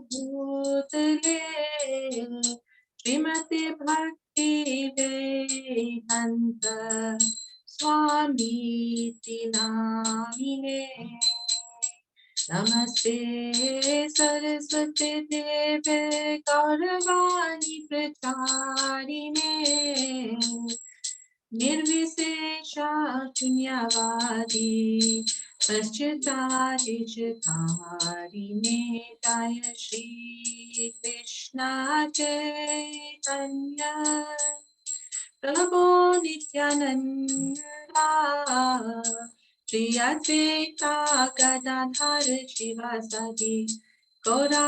Bhutale Srimati Bhakti Vedanta Swami Tinamine Namaste Saraswati Deve Gauravani Pracharine Nirvisesha Shunyavadi Paschatadishtarine Jaya Shri Krishna Chaitanya Prabhu Nityananda Shri Advaita Gadadhar Shivasadi Gaura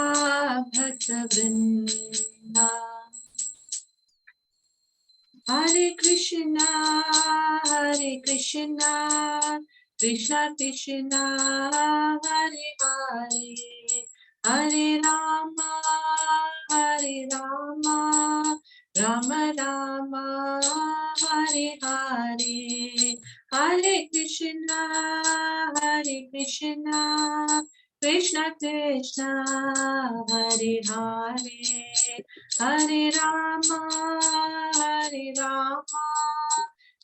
Bhakta Vrinda Hare Krishna, Krishna Krishna, Hare Hare, Hare Rama, Rama Rama, Hare Hare, Hare Krishna, Krishna Krishna, Hare Hare, Hare Rama,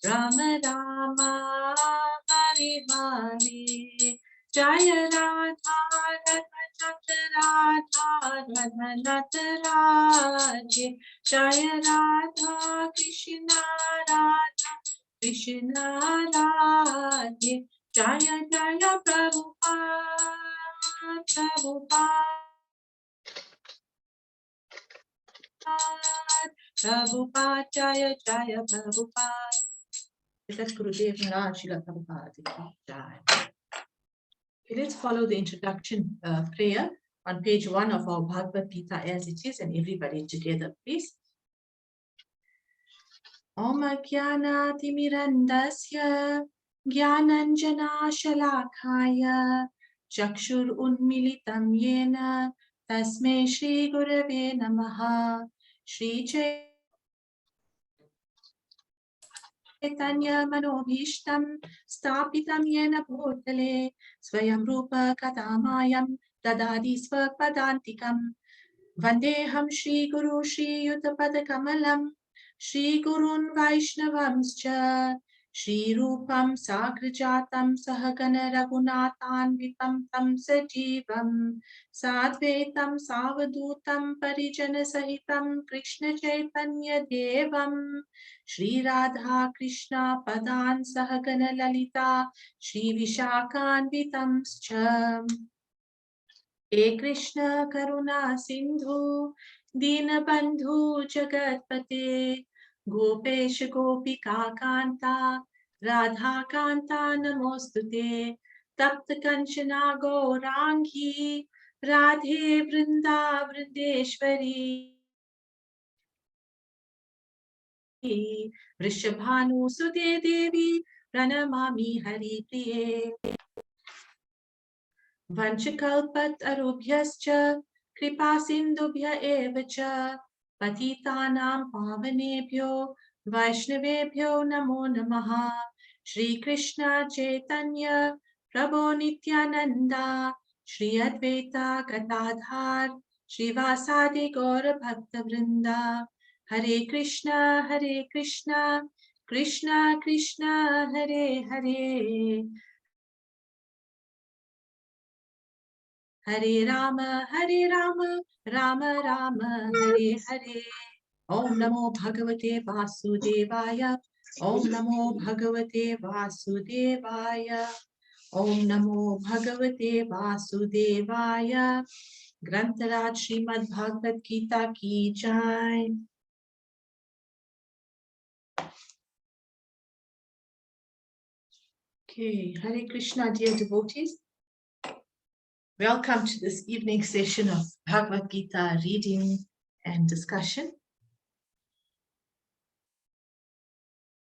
Rama Rama, Hare Hare, Jaya Radha, Radha Radhe, Jaya Radha, Krishna Radhe, Jaya Jaya Prabhupada, Prabhupada, Jaya Jaya Prabhupada. That's Gurudev Maharaj, Srila Prabhupada. Jai. Okay, let's follow the introduction prayer on page 1 of our Bhagavad Gita as it is, and everybody together, please. Om Jnana Timirandasya Jnananjana Shalakaya Chakshur Unmilitam Yena Tasmai Shri Gurave Namaha Shri Chaitanya Manobhishtam Stapitam Yena Bhutale Swayam Rupa Kadamayam Dadadi Swapadantikam Vandeham Shri Guru Shri Yuttapada Kamalam Shri Gurun Vaishnavamscha Shri Rupam Sagrajatam Sahagana Raghunathan Vitam Tam Sajivam Sadvetam Savadutam Parijana Sahitam Krishna Chaitanya Devam Shri Radha Krishna Padan Sahagana Lalita Shri Vishakhan Vitamscha He Krishna Karuna Sindhu Dinabandhu Jagatpate Gopesh Gopika Kanta Radha Kanta Namostute Tapta Kanchana Gaurangi Radhe Vrinda Vrindeshwari Vrishabhanu Sute Devi Pranamami Hari Priye Vanchakalpat arubhyascha kripa sindubhya evacha patitanam pavanebhyo vaishnavebhyo namo namaha Shri Krishna Chaitanya Prabhu Nityananda Shri Advaita Gadadhar Srivasadi Gaura Bhakta Vrinda Hare Krishna Krishna Krishna Hare Hare Hare Rama, Rama Rama, Hare Hare. Om Namo Bhagavate Vasudevaya. Om Namo Bhagavate Vasudevaya. Om Namo Bhagavate Vasudevaya. Grantaraj Srimad Bhagavad Gita Ki Jai. Okay, Hare Krishna, dear devotees. Welcome to this evening session of Bhagavad Gita reading and discussion.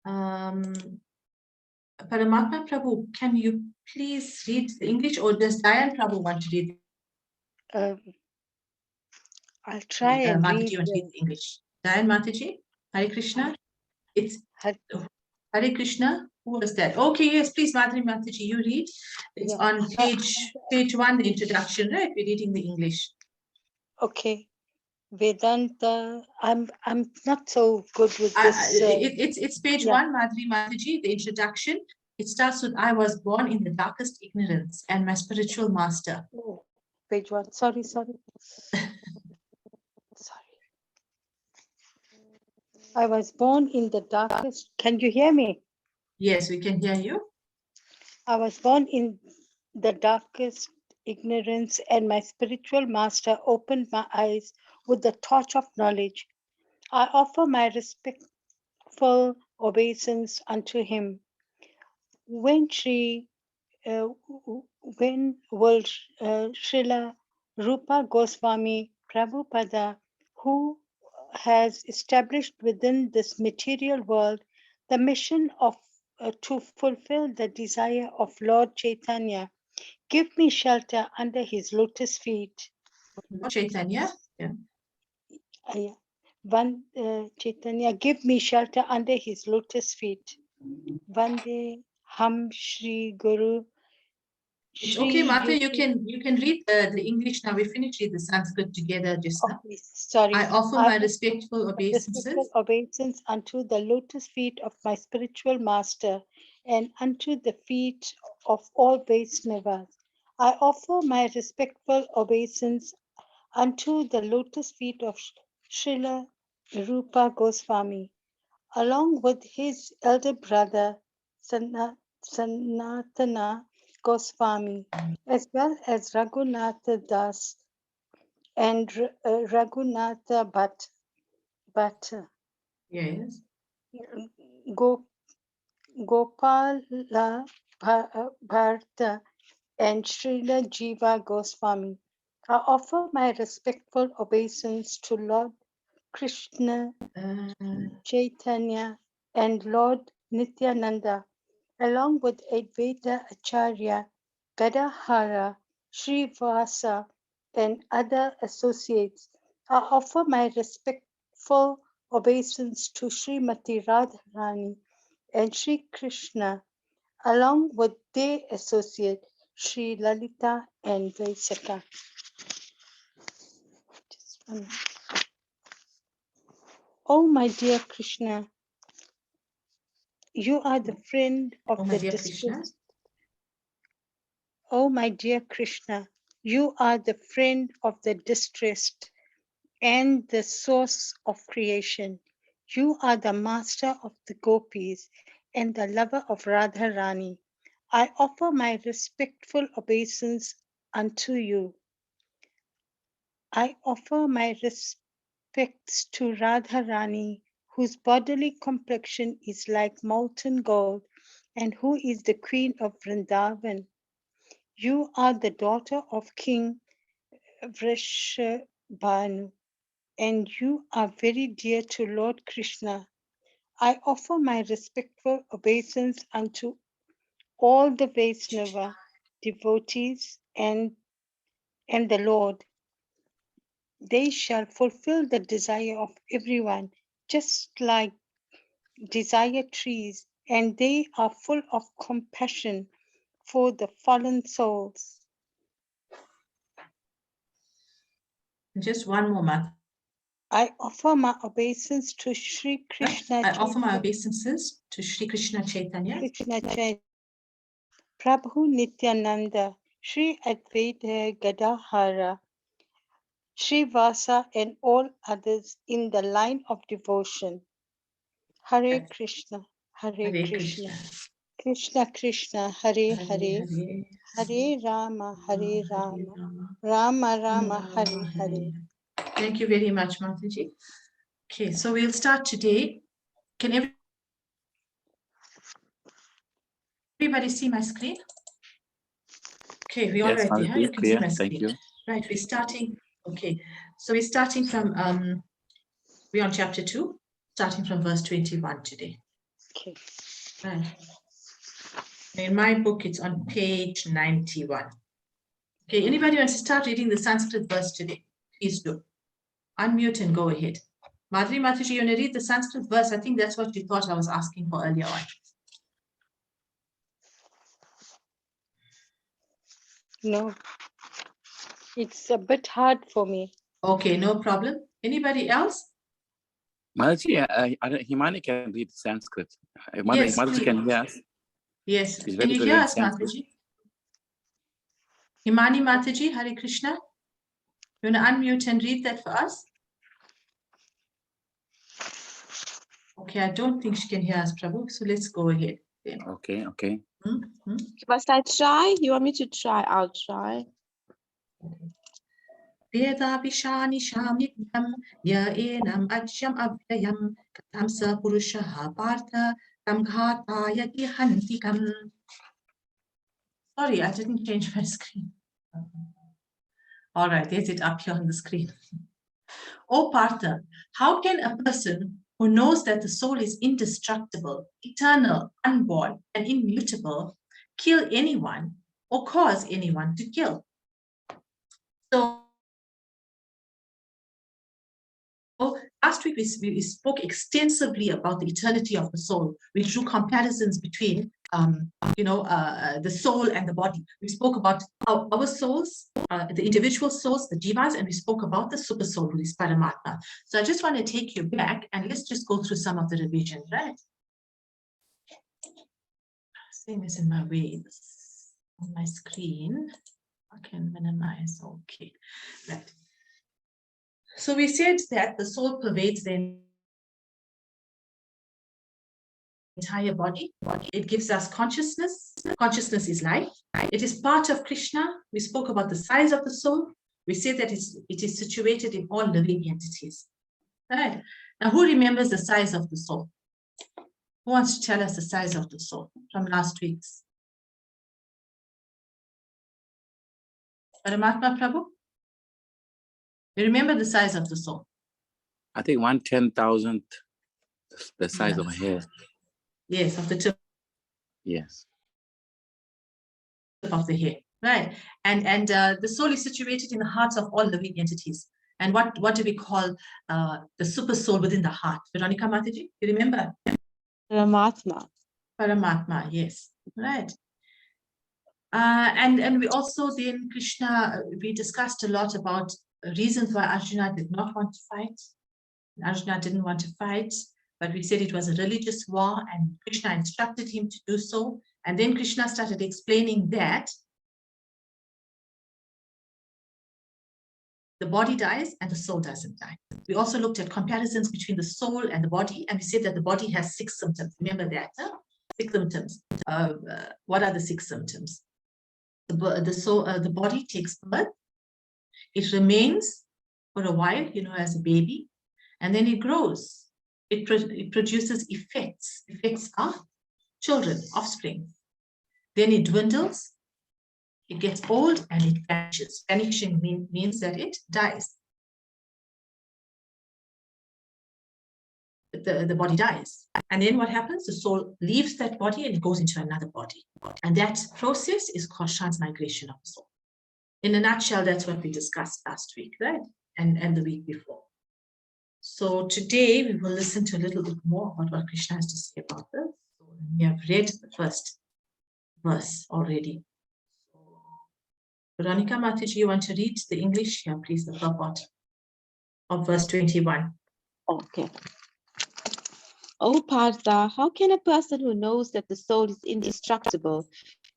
Paramatma Prabhu, can you please read the English, or does Diane Prabhu want to read? I'll try and Mataji, want to read the English. Diane Mataji, Hare Krishna. It's Hare Krishna. Who was that? Okay, yes, please, Madhuri Mataji, you read. It's on page 1, the introduction, right? We're reading the English. Okay. Vedanta. I'm not so good with this. It's page 1, Madhuri Mataji, the introduction. It starts with, I was born in the darkest ignorance and my spiritual master. Oh, page 1. Sorry. I was born in the darkest. Can you hear me? Yes, we can hear you. I was born in the darkest ignorance, and my spiritual master opened my eyes with the torch of knowledge. I offer my respectful obeisance unto him. When will Srila Rupa Goswami Prabhupada, who has established within this material world the mission of to fulfill the desire of Lord Chaitanya, give me shelter under his lotus feet. Chaitanya, Chaitanya, give me shelter under his lotus feet. Vande Ham Shri Guru. It's okay, Mata, you can read the English now. We finished the Sanskrit together just now. Sorry. I offer my respectful obeisances unto the lotus feet of my spiritual master and unto the feet of all Vaishnavas. I offer my respectful obeisance unto the lotus feet of Srila Rupa Goswami, along with his elder brother Sanatana Goswami, as well as Raghunatha Das and Raghunatha Bhatt. Yes. Gopala Bharta and Srila Jiva Goswami. I offer my respectful obeisance to Lord Krishna Chaitanya and Lord Nityananda, along with Advaita Acharya, Gadadhara, Srivasa, and other associates. I offer my respectful obeisance to Srimati Radharani and Sri Krishna, along with their associate Sri Lalita and Vaisaka. Oh, my dear Krishna, you are the friend of the distressed. Oh, my dear Krishna, you are the friend of the distressed and the source of creation. You are the master of the gopis and the lover of Radharani. I offer my respectful obeisance unto you. I offer my respects to Radharani, whose bodily complexion is like molten gold and who is the queen of Vrindavan. You are the daughter of King Vrishabhanu, and you are very dear to Lord Krishna. I offer my respectful obeisance unto all the Vaishnava devotees and the Lord. They shall fulfill the desire of everyone, just like desire trees, and they are full of compassion for the fallen souls. Just one more, Mata. I offer my obeisance to Sri Krishna. I offer my obeisances to Sri Krishna Chaitanya. Prabhu Nityananda, Sri Advaita Gadadhara, Sri Vasa, and all others in the line of devotion. Hare Krishna, Hare Krishna, Krishna Krishna, Hare Hare, Hare Rama, Hare Rama, Rama Rama, Hare Hare. Thank you very much, Mataji. Okay, so we'll start today. Can everybody see my screen? Okay, we all right there. You can see my screen. Thank you. Right, we're starting. Okay, so we're starting from we're on chapter 2, starting from verse 21 today. Okay. Right. In my book, it's on page 91. Okay, anybody wants to start reading the Sanskrit verse today? Please do. Unmute and go ahead. Madhuri Mataji, you want to read the Sanskrit verse? I think that's what you thought I was asking for earlier on. No, it's a bit hard for me. Okay, no problem. Anybody else? Mataji, Himani can read Sanskrit. Yes, Mataji please. can hear us. Yes. She's Can very you good hear in us, Sanskrit. Mataji? Himani Mataji, Hare Krishna. You want to unmute and read that for us? Okay, I don't think she can hear us, Prabhu. So let's go ahead. Then. Okay, okay. Must I try? You want me to try? I'll try. Veda Vishani Shamidam Ya Enam Ajyam Avyayam Katamsa Purushaha Partha Tamghata Hantikam. Sorry, I didn't change my screen. All right, there's it up here on the screen. Oh Partha, how can a person who knows that the soul is indestructible, eternal, unborn, and immutable kill anyone or cause anyone to kill? So last week we spoke extensively about the eternity of the soul. We drew comparisons between the soul and the body. We spoke about our souls, the individual souls, the jivas, and we spoke about the super soul, who is Paramatma. So I just want to take you back and let's just go through some of the revisions, right? Same is in my way on my screen. I can minimize. Okay, right. So we said that the soul pervades the entire body. It gives us consciousness. Consciousness is life. It is part of Krishna. We spoke about the size of the soul. We said that it is situated in all living entities. Right. Now, who remembers the size of the soul? Who wants to tell us the size of the soul from last week's? Paramatma Prabhu? You remember the size of the soul? I think 1/10,000th the size of a hair. Yes, of the tip Yes. of the hair, right? And the soul is situated in the hearts of all living entities. And what do we call the super soul within the heart? Veronica Mataji, you remember? Paramatma. Paramatma, yes, right. And we also then Krishna, we discussed a lot about reasons why Arjuna did not want to fight. Arjuna didn't want to fight, but we said it was a religious war and Krishna instructed him to do so. And then Krishna started explaining that the body dies and the soul doesn't die. We also looked at comparisons between the soul and the body, and we said that the body has 6 symptoms. Remember that? Huh? 6 symptoms. What are the 6 symptoms? The body takes birth. It remains for a while, as a baby, and then it grows. It produces effects. Effects are children, offspring. Then it dwindles. It gets old and it vanishes. Vanishing means that it dies. The body dies. And then what happens? The soul leaves that body and it goes into another body. And that process is called transmigration of the soul. In a nutshell, that's what we discussed last week, right? And the week before. So today we will listen to a little bit more about what Krishna has to say about this. So we have read the first verse already. Veronica Mataji, you want to read the English? Yeah, please, the purport of verse 21. Okay. Oh Partha, how can a person who knows that the soul is indestructible,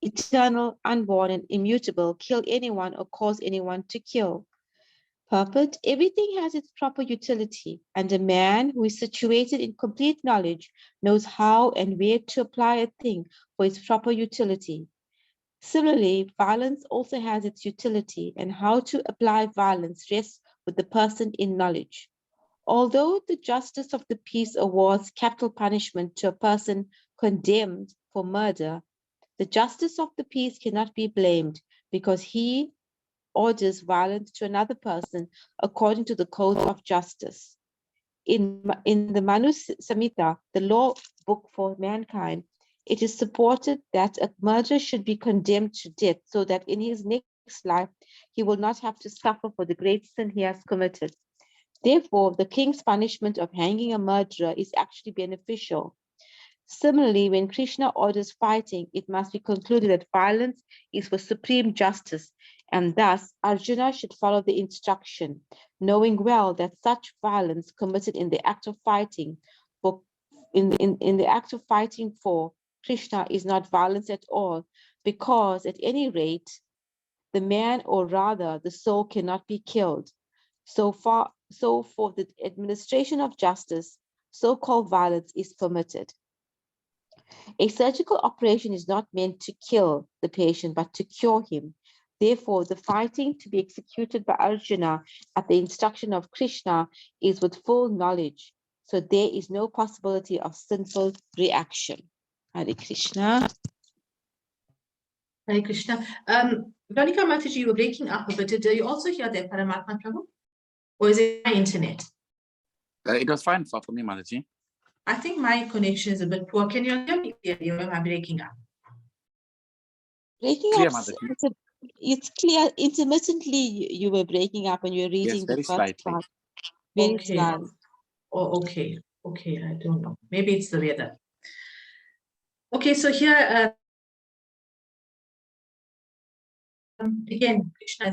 eternal, unborn, and immutable kill anyone or cause anyone to kill? Purport, everything has its proper utility, and a man who is situated in complete knowledge knows how and where to apply a thing for its proper utility. Similarly, violence also has its utility, and how to apply violence rests with the person in knowledge. Although the justice of the peace awards capital punishment to a person condemned for murder, the justice of the peace cannot be blamed because he orders violence to another person according to the code of justice. In the Manu Samhita, the law book for mankind, it is supported that a murderer should be condemned to death so that in his next life, he will not have to suffer for the great sin he has committed. Therefore, the king's punishment of hanging a murderer is actually beneficial. Similarly, when Krishna orders fighting, it must be concluded that violence is for supreme justice, and thus Arjuna should follow the instruction, knowing well that such violence committed in the act of fighting for Krishna is not violence at all, because at any rate, the man, or rather the soul, cannot be killed. So for the administration of justice, so-called violence is permitted. A surgical operation is not meant to kill the patient, but to cure him. Therefore, the fighting to be executed by Arjuna at the instruction of Krishna is with full knowledge. So there is no possibility of sinful reaction. Hare Krishna. Hare Krishna. Radhika Mataji, you were breaking up a bit. Did you also hear that, Paramatma Prabhu? Or is it my internet? It was fine for me, Mataji. I think my connection is a bit poor. Can you hear me clearly, or am I breaking up? Breaking Clear, up, Mataji. it's clear. Intermittently, you were breaking up and you're reading Yes, the very first slightly. part. Very Okay. slightly. Oh, okay. Okay, I don't know. Maybe it's the weather. Okay, so here, again, Krishna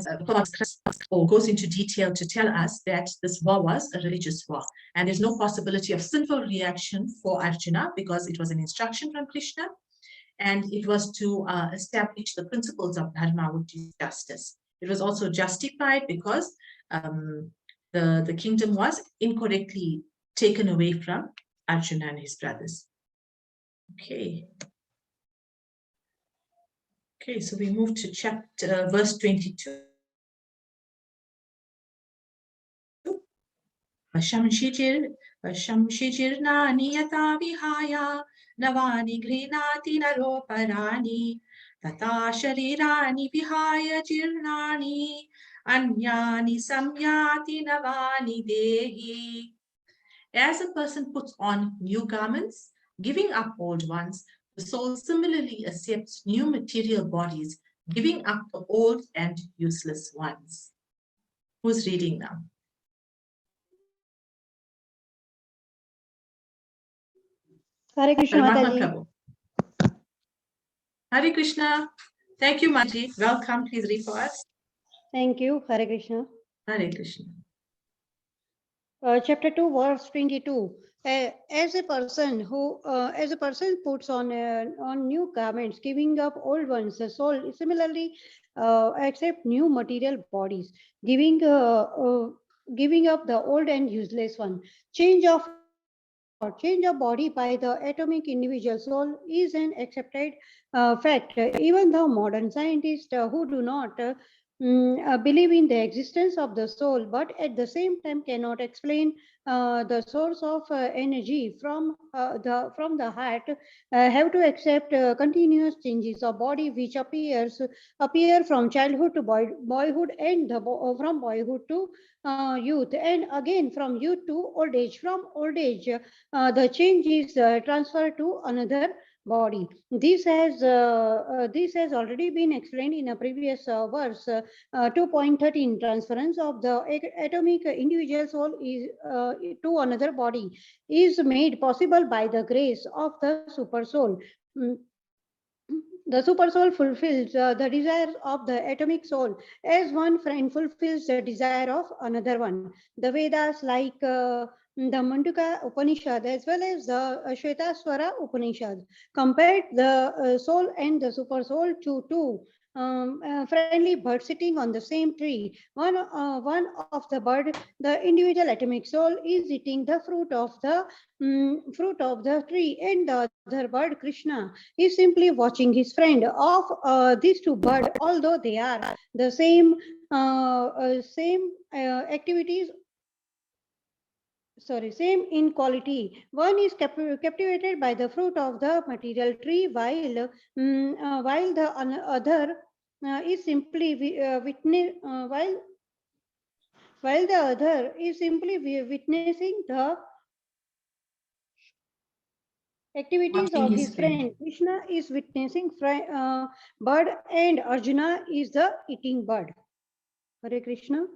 goes into detail to tell us that this war was a religious war, and there's no possibility of sinful reaction for Arjuna because it was an instruction from Krishna, and it was to establish the principles of dharma, which is justice. It was also justified because the kingdom was incorrectly taken away from Arjuna and his brothers. Okay. Okay, so we move to chapter verse 22. Vashamshijirnani yata vihaya navani grinati naroparani tata sharirani vihaya jirnani anyani samyati navani dehi. As a person puts on new garments, giving up old ones, the soul similarly accepts new material bodies, giving up the old and useless ones. Who's reading now? Hare Krishna Paramatma Mataji. Prabhu. Hare Krishna. Thank you, Mataji. Welcome. Please read for us. Thank you. Hare Krishna. Hare Krishna. Chapter 2, verse 22. As a person puts on new garments, giving up old ones, the soul similarly accept new material bodies, giving up the old and useless one. Change of body by the atomic individual soul is an accepted fact. Even the modern scientists who do not believe in the existence of the soul, but at the same time cannot explain the source of energy from the heart, have to accept continuous changes of body which appear from childhood to boyhood, and from boyhood to youth, and again from youth to old age. From old age, the change is transferred to another body. This has already been explained in a previous verse 2.13. Transference of the atomic individual soul is to another body is made possible by the grace of the super soul. The super soul fulfills the desires of the atomic soul as one friend fulfills the desire of another one. The Vedas, like the Manduka Upanishad as well as the Shvetaswara Upanishad, compared the soul and the super soul to two friendly birds sitting on the same tree. One of the bird, the individual atomic soul, is eating the fruit of the tree, and the other bird, Krishna, is simply watching his friend. Of these two birds, although they are the same activities, same in quality. One is captivated by the fruit of the material tree, while the other is simply while the other is simply witnessing the activities Watching of his his friend. friend. Krishna is witnessing bird, and Arjuna is the eating bird. Hare Krishna.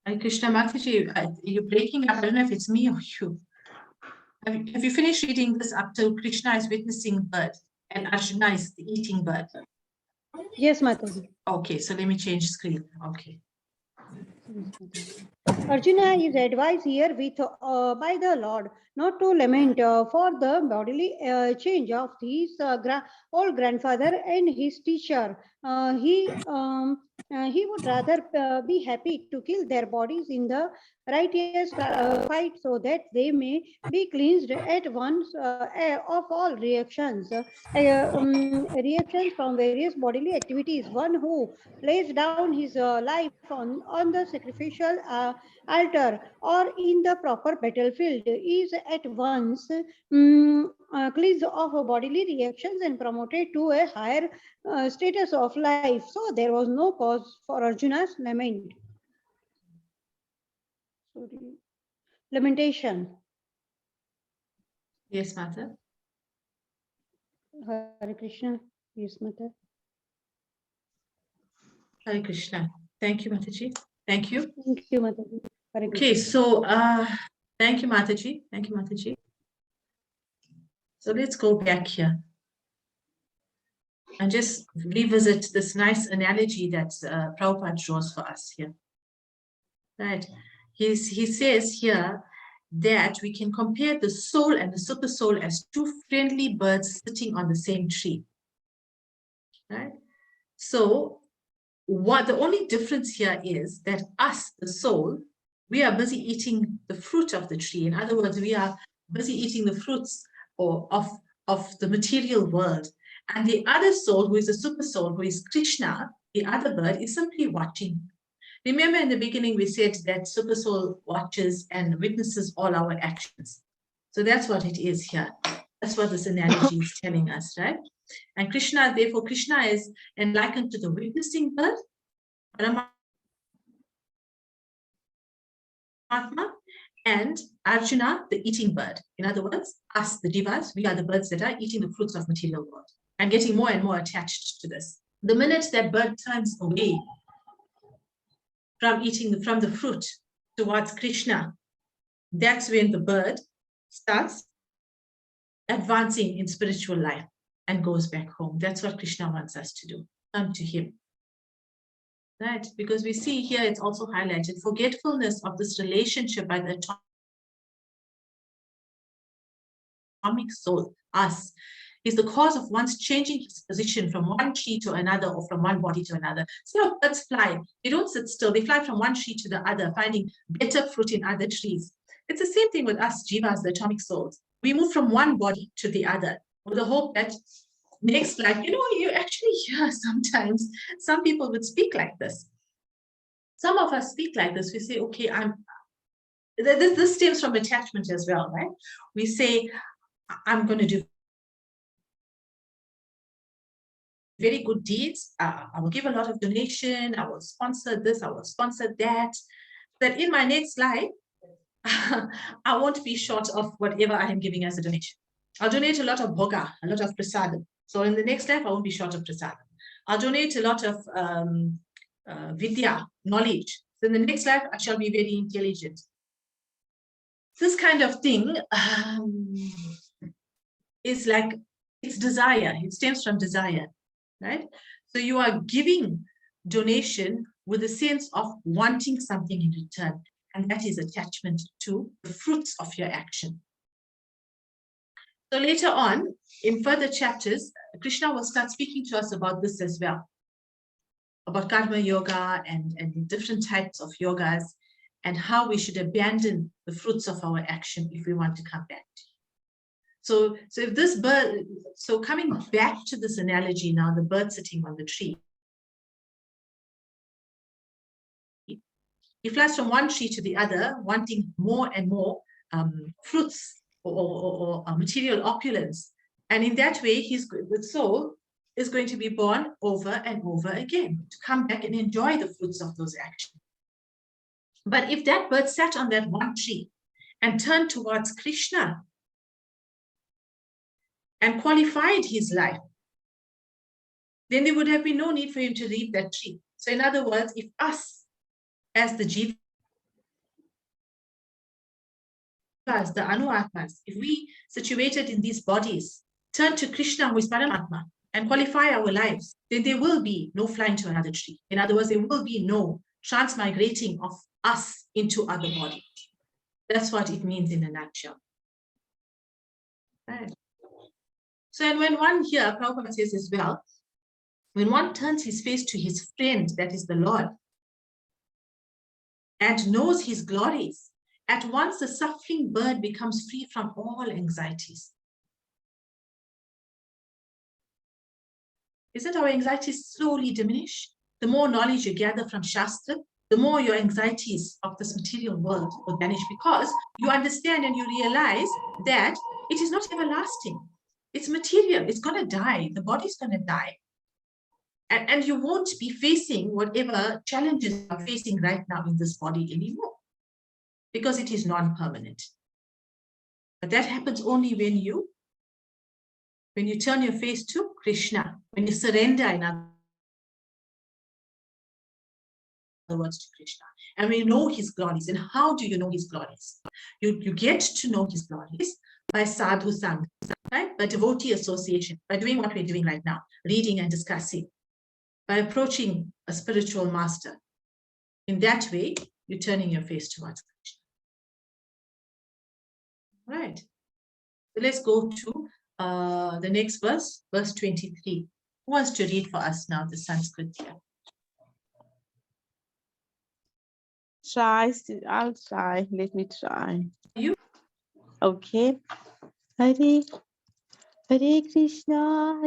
Hare Krishna. Mataji, you're breaking up. I don't know if it's me or you. Have you finished reading this up till Krishna is witnessing bird and Arjuna is the eating bird? Yes, Mataji. Okay, so let me change screen. Okay. Arjuna is advised here with by the Lord not to lament for the bodily change of his old grandfather and his teacher. He would rather be happy to kill their bodies in the righteous fight so that they may be cleansed at once of all reactions. Reactions from various bodily activities. One who lays down his life on the sacrificial altar or in the proper battlefield is at once cleansed of bodily reactions and promoted to a higher status of life. So there was no cause for Arjuna's lament. Sorry. Lamentation. Yes, Mata. Hare Krishna. Yes, Mata. Hare Krishna. Thank you, Mataji. Thank you. Thank you, Mataji. Hare Okay, Krishna. so thank you, Mataji. Thank you, Mataji. So let's go back here and just revisit this nice analogy that Prabhupada draws for us here. Right. He says here that we can compare the soul and the super soul as two friendly birds sitting on the same tree. Right. So what the only difference here is that us, the soul, we are busy eating the fruit of the tree. In other words, we are busy eating the fruits of the material world. And the other soul, who is a super soul, who is Krishna, the other bird, is simply watching. Remember in the beginning, we said that super soul watches and witnesses all our actions. So that's what it is here. That's what this analogy is telling us, right? And Krishna, therefore, Krishna is likened to the witnessing bird, Paramatma, and Arjuna, the eating bird. In other words, us, the divas, we are the birds that are eating the fruits of material world and getting more and more attached to this. The minute that bird turns away from eating from the fruit towards Krishna, that's when the bird starts advancing in spiritual life and goes back home. That's what Krishna wants us to do, come to him. Right? Because we see here it's also highlighted forgetfulness of this relationship by the atomic soul, us, is the cause of one's changing his position from one tree to another or from one body to another. See how birds fly. They don't sit still. They fly from one tree to the other, finding better fruit in other trees. It's the same thing with us jivas, the atomic souls. We move from one body to the other with the hope that next life, you actually hear sometimes some people would speak like this. Some of us speak like this. We say, okay, this stems from attachment as well, right? We say, I'm going to do very good deeds. I will give a lot of donation. I will sponsor this. I will sponsor that. That in my next life, I won't be short of whatever I am giving as a donation. I'll donate a lot of bhoga, a lot of prasadam. So in the next life, I won't be short of prasadam. I'll donate a lot of vidya, knowledge. So in the next life, I shall be very intelligent. This kind of thing is like, it's desire. It stems from desire, right? So you are giving donation with a sense of wanting something in return. And that is attachment to the fruits of your action. So later on, in further chapters, Krishna will start speaking to us about this as well, about karma yoga and different types of yogas and how we should abandon the fruits of our action if we want to come back to it. So if this bird, so coming back to this analogy now, the bird sitting on the tree, he flies from one tree to the other, wanting more and more fruits or material opulence. And in that way, the soul is going to be born over and over again to come back and enjoy the fruits of those actions. But if that bird sat on that one tree and turned towards Krishna and qualified his life, then there would have been no need for him to leave that tree. So in other words, if us as the jiva the Anu-Atmas, if we situated in these bodies, turn to Krishna, who is Paramatma, and qualify our lives, then there will be no flying to another tree. In other words, there will be no transmigrating of us into other bodies. That's what it means in a nutshell. Right. So, and when one here, Prabhupada says as well, when one turns his face to his friend, that is the Lord, and knows his glories, at once the suffering bird becomes free from all anxieties. Isn't our anxieties slowly diminish? The more knowledge you gather from Shastra, the more your anxieties of this material world will vanish, because you understand and you realize that it is not everlasting. It's material. It's going to die. The body's going to die. And you won't be facing whatever challenges you are facing right now in this body anymore, because it is non-permanent. But that happens only when you turn your face to Krishna, when you surrender, in other words, to Krishna, and we know his glories. And how do you know his glories? You get to know his glories by sadhu sangha, right? By devotee association, by doing what we're doing right now, reading and discussing, by approaching a spiritual master. In that way, you're turning your face towards Krishna. Right. So let's go to the next verse, verse 23. Who wants to read for us now the Sanskrit here? I'll try. Let me try. You? Okay. Hare Krishna,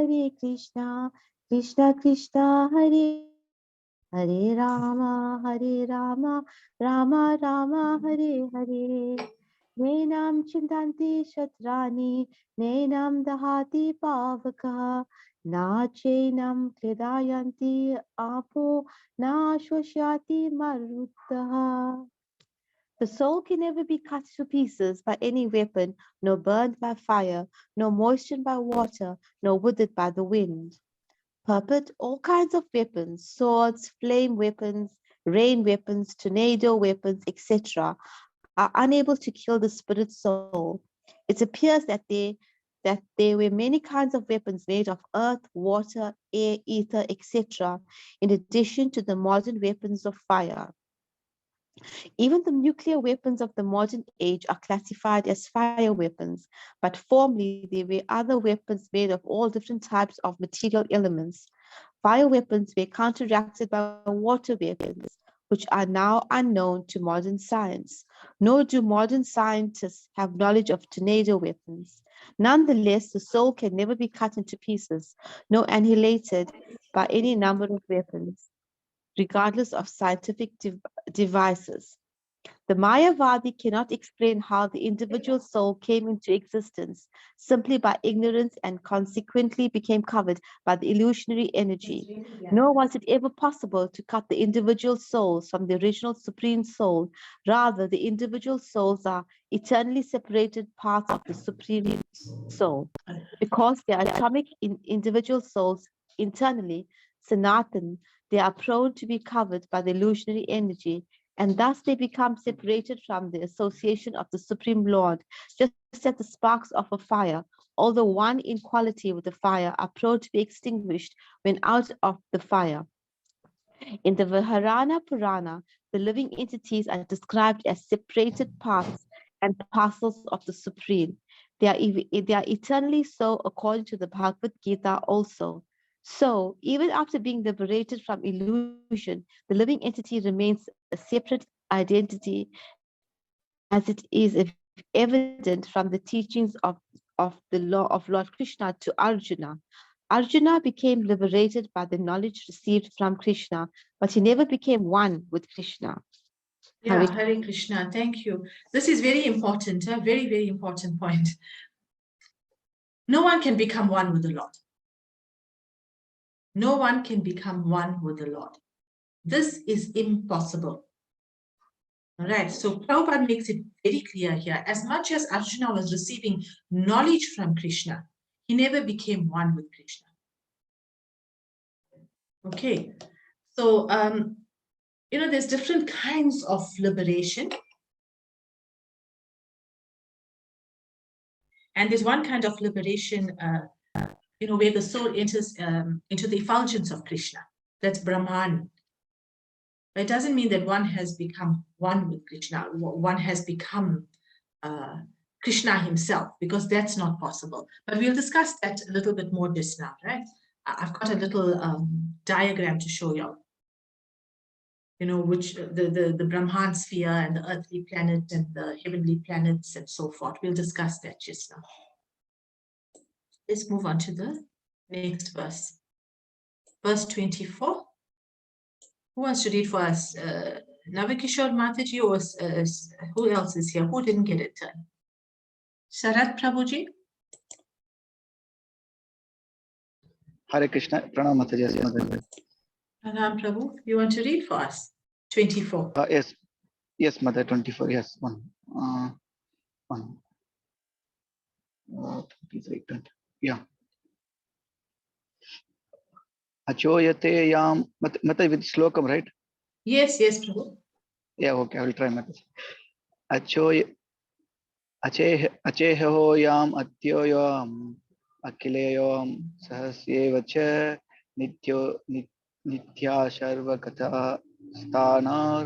Krishna Krishna, Hare Hare Rama, Rama Rama, Hare Hare. Nenam chintanti shatrani, nenam dahati pavaka, na chainam kledayanti apo, na shoshati maruttaha. The soul can never be cut to pieces by any weapon, nor burned by fire, nor moistened by water, nor withered by the wind. Purport: all kinds of weapons, swords, flame weapons, rain weapons, tornado weapons, etc., are unable to kill the spirit soul. It appears that there were many kinds of weapons made of earth, water, air, ether, etc., in addition to the modern weapons of fire. Even the nuclear weapons of the modern age are classified as fire weapons, but formerly there were other weapons made of all different types of material elements. Fire weapons were counteracted by water weapons, which are now unknown to modern science. Nor do modern scientists have knowledge of tornado weapons. Nonetheless, the soul can never be cut into pieces, nor annihilated by any number of weapons, regardless of scientific devices. The Mayavadi cannot explain how the individual soul came into existence simply by ignorance and consequently became covered by the illusionary energy. Nor was it ever possible to cut the individual souls from the original Supreme Soul. Rather, the individual souls are eternally separated parts of the Supreme Soul. Because they are atomic individual souls internally, Sanatan, they are prone to be covered by the illusionary energy, and thus they become separated from the association of the Supreme Lord, just as the sparks of a fire, although one in quality with the fire, are prone to be extinguished when out of the fire. In the Viharana Purana, the living entities are described as separated parts and parcels of the Supreme. They are eternally so according to the Bhagavad Gita also. So, even after being liberated from illusion, the living entity remains a separate identity, as it is evident from the teachings of the law of Lord Krishna to Arjuna. Arjuna became liberated by the knowledge received from Krishna, but he never became one with Krishna. Yeah, Hare Krishna, thank you. This is very important, a very, very important point. No one can become one with the Lord. No one can become one with the Lord. This is impossible. All right, so Prabhupada makes it very clear here. As much as Arjuna was receiving knowledge from Krishna, he never became one with Krishna. Okay, so, there's different kinds of liberation. And there's one kind of liberation, where the soul enters into the effulgence of Krishna. That's Brahman. But it doesn't mean that one has become one with Krishna, one has become Krishna himself, because that's not possible. But we'll discuss that a little bit more just now, right? I've got a little diagram to show you. Which the Brahman sphere and the earthly planet and the heavenly planets and so forth. We'll discuss that just now. Let's move on to the next verse. Verse 24. Who wants to read for us? Navikishore Mataji, or who else is here? Who didn't get a turn? Sharat Prabhuji? Hare Krishna, Pranam Mataji. Pranam Prabhu, you want to read for us? 24. Yes, Mother, 24, yes, one. 23, 20, yeah. Achoyate yam, Mata with slokam, right? Yes, Prabhu. Yeah, okay, I will try Mata. Acheho yam atyoyam akilayam sahasyevacha nitya sharvakatha sthanar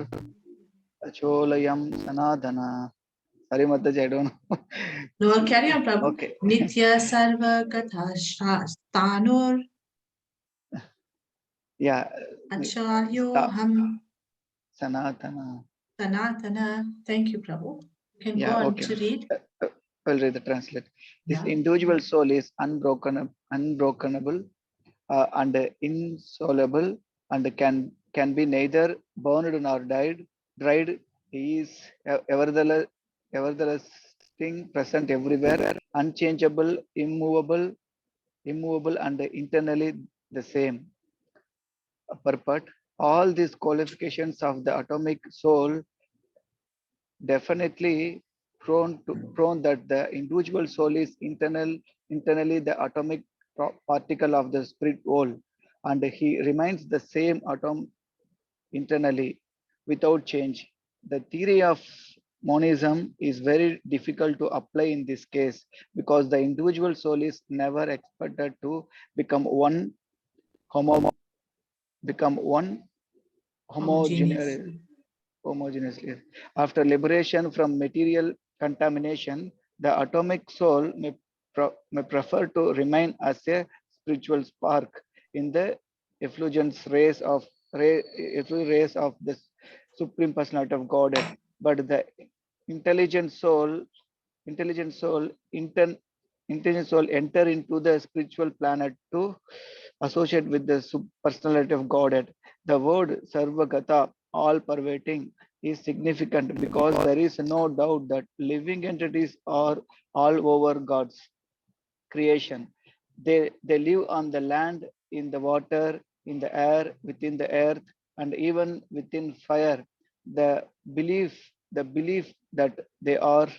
acholayam sanadana. Sorry, Mataji, I don't know. No, carry on, Prabhu. Okay. Nitya Sarva Katha Stanur Yeah. Acharyo Ham Sanatana. Sanatana. Thank you, Prabhu. You can go Yeah, on okay. to read. I'll read the translate. This Yeah. individual soul is unbrokenable and insoluble, and can be neither burned nor dried. He is everlasting, present everywhere, unchangeable, immovable, and internally the same. Purport. All these qualifications of the atomic soul definitely prone that the individual soul is internally the atomic particle of the spirit whole, and he remains the same atom internally without change. The theory of monism is very difficult to apply in this case, because the individual soul is never expected to become one homogeneous. Homogeneously. After liberation from material contamination, the atomic soul may prefer to remain as a spiritual spark in the effulgence rays of the Supreme Personality of Godhead. But the intelligent soul enter into the spiritual planet to associate with the personality of Godhead. The word Sarvagata, all pervading, is significant because there is no doubt that living entities are all over God's creation. They live on the land, in the water, in the air, within the earth, and even within fire. The belief that they are